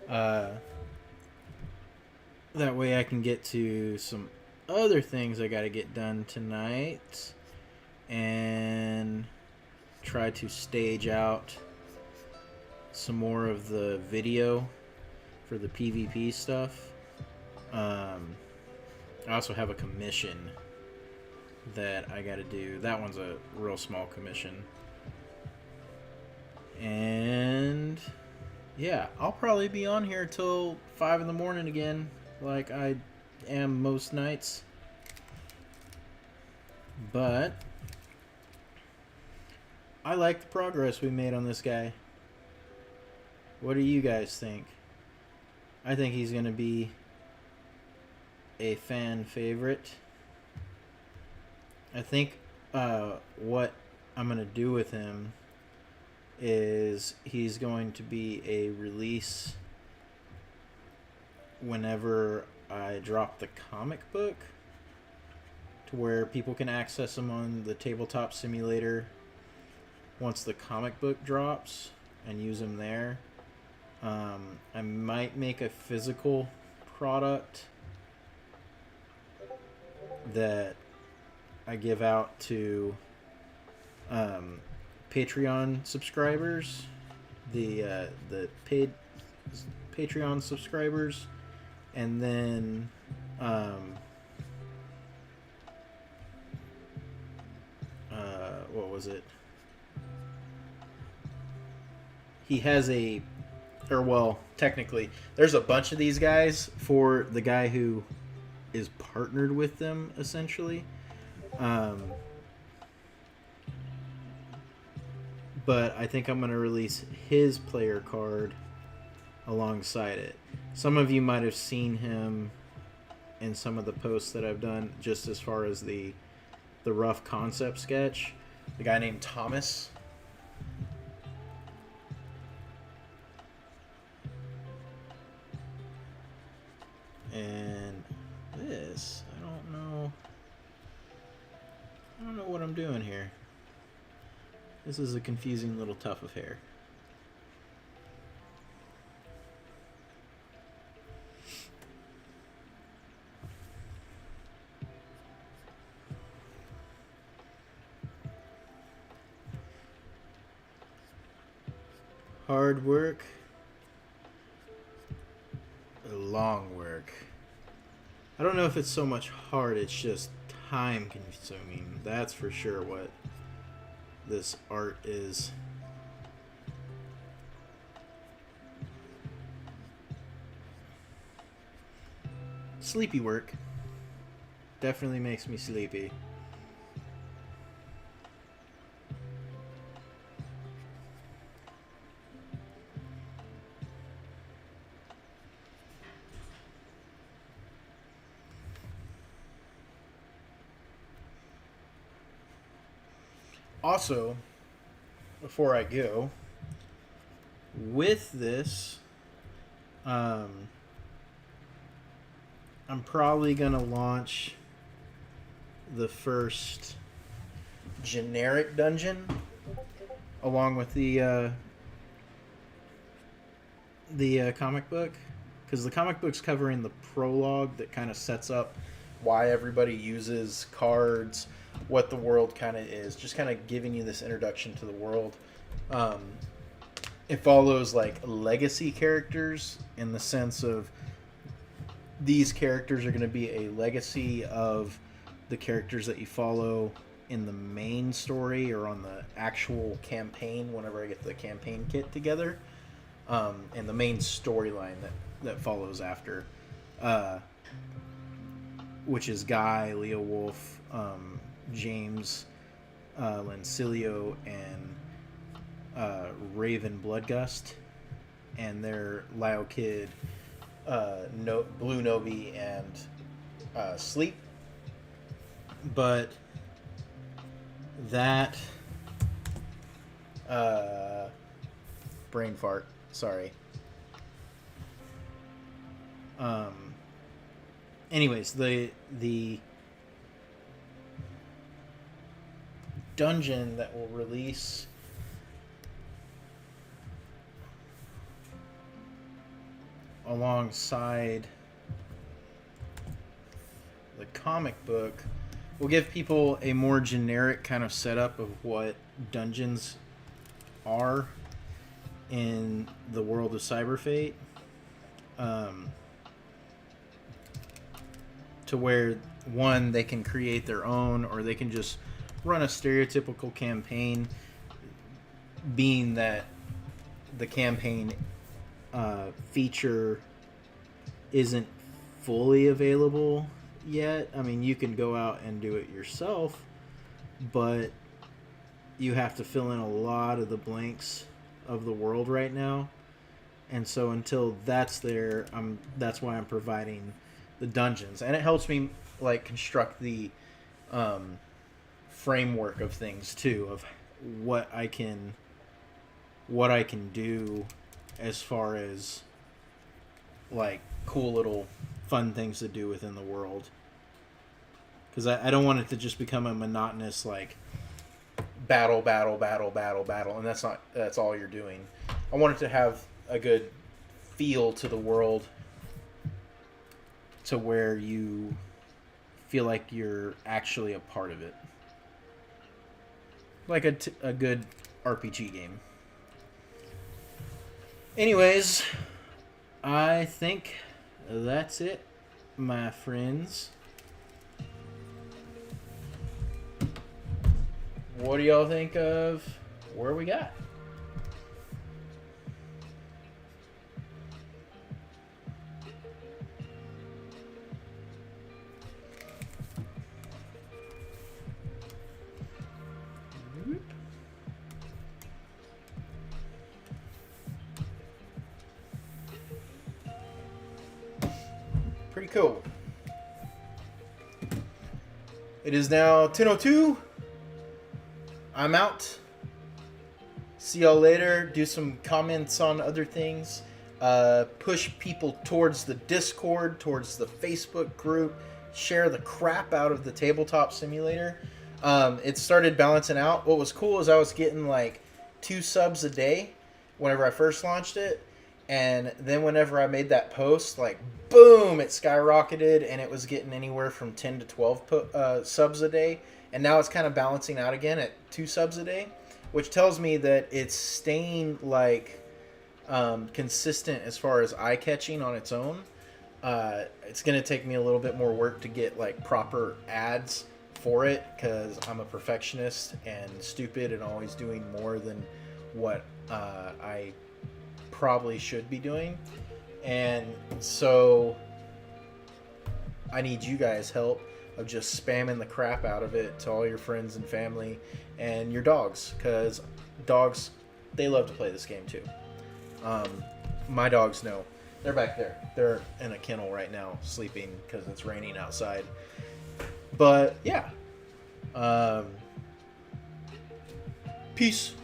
[SPEAKER 1] That way I can get to some other things I gotta get done tonight, and try to stage out some more of the video for the PvP stuff. I also have a commission that I gotta do. That one's a real small commission. And yeah, I'll probably be on here till 5 in the morning again, like I am most nights. But I like the progress we made on this guy. What do you guys think? I think he's going to be a fan favorite. I think what I'm going to do with him is he's going to be a release whenever I drop the comic book, to where people can access him on the tabletop simulator once the comic book drops and use him there. I might make a physical product that I give out to Patreon subscribers, the paid Patreon subscribers, and then what was it? He has technically, there's a bunch of these guys for the guy who is partnered with them, essentially. But I think I'm going to release his player card alongside it. Some of you might have seen him in some of the posts that I've done, just as far as the rough concept sketch. The guy named Thomas. And this, I don't know what I'm doing here. This is a confusing little tuft of hair. Hard work, long work. I don't know if it's so much hard, it's just time consuming. That's for sure what this art is. Sleepy work. Definitely makes me sleepy. Also, before I go, with this, I'm probably going to launch the first generic dungeon along with the comic book, because the comic book's covering the prologue that kind of sets up why everybody uses cards, what the world kind of is, just kind of giving you this introduction to the world. It follows like legacy characters in the sense of these characters are going to be a legacy of the characters that you follow in the main story or on the actual campaign whenever I get the campaign kit together, and the main storyline that follows after, which is Guy, Leo Wolf, James, Lancilio, and Raven Bloodgust, and their Lao Kid, Blue Nobi, and Sleep. But that brain fart, sorry. Anyways, the dungeon that will release alongside the comic book will give people a more generic kind of setup of what dungeons are in the world of CybrFate. To where, one, they can create their own, or they can just run a stereotypical campaign, being that the campaign feature isn't fully available yet. I mean, you can go out and do it yourself, but you have to fill in a lot of the blanks of the world right now. And so until that's there, that's why I'm providing the dungeons. And it helps me like construct the framework of things too, of what I can do as far as like cool little fun things to do within the world. Because I don't want it to just become a monotonous like battle, and that's all you're doing. I want it to have a good feel to the world, to where you feel like you're actually a part of it, like a good RPG game. Anyways, I think that's it, my friends. What do y'all think of where we got? Pretty cool. It is now 10:02. I'm out. See y'all later. Do some comments on other things. Push people towards the Discord, towards the Facebook group. Share the crap out of the Tabletop Simulator. It started balancing out. What was cool is I was getting like 2 subs a day whenever I first launched it. And then whenever I made that post, like, boom, it skyrocketed, and it was getting anywhere from 10 to 12 subs a day. And now it's kind of balancing out again at 2 subs a day, which tells me that it's staying, like, consistent as far as eye-catching on its own. It's going to take me a little bit more work to get, like, proper ads for it, because I'm a perfectionist and stupid and always doing more than what I probably should be doing. And so I need you guys' help of just spamming the crap out of it to all your friends and family and your dogs, because dogs, they love to play this game too. My dogs know. They're back there. They're in a kennel right now sleeping because it's raining outside. But yeah, peace.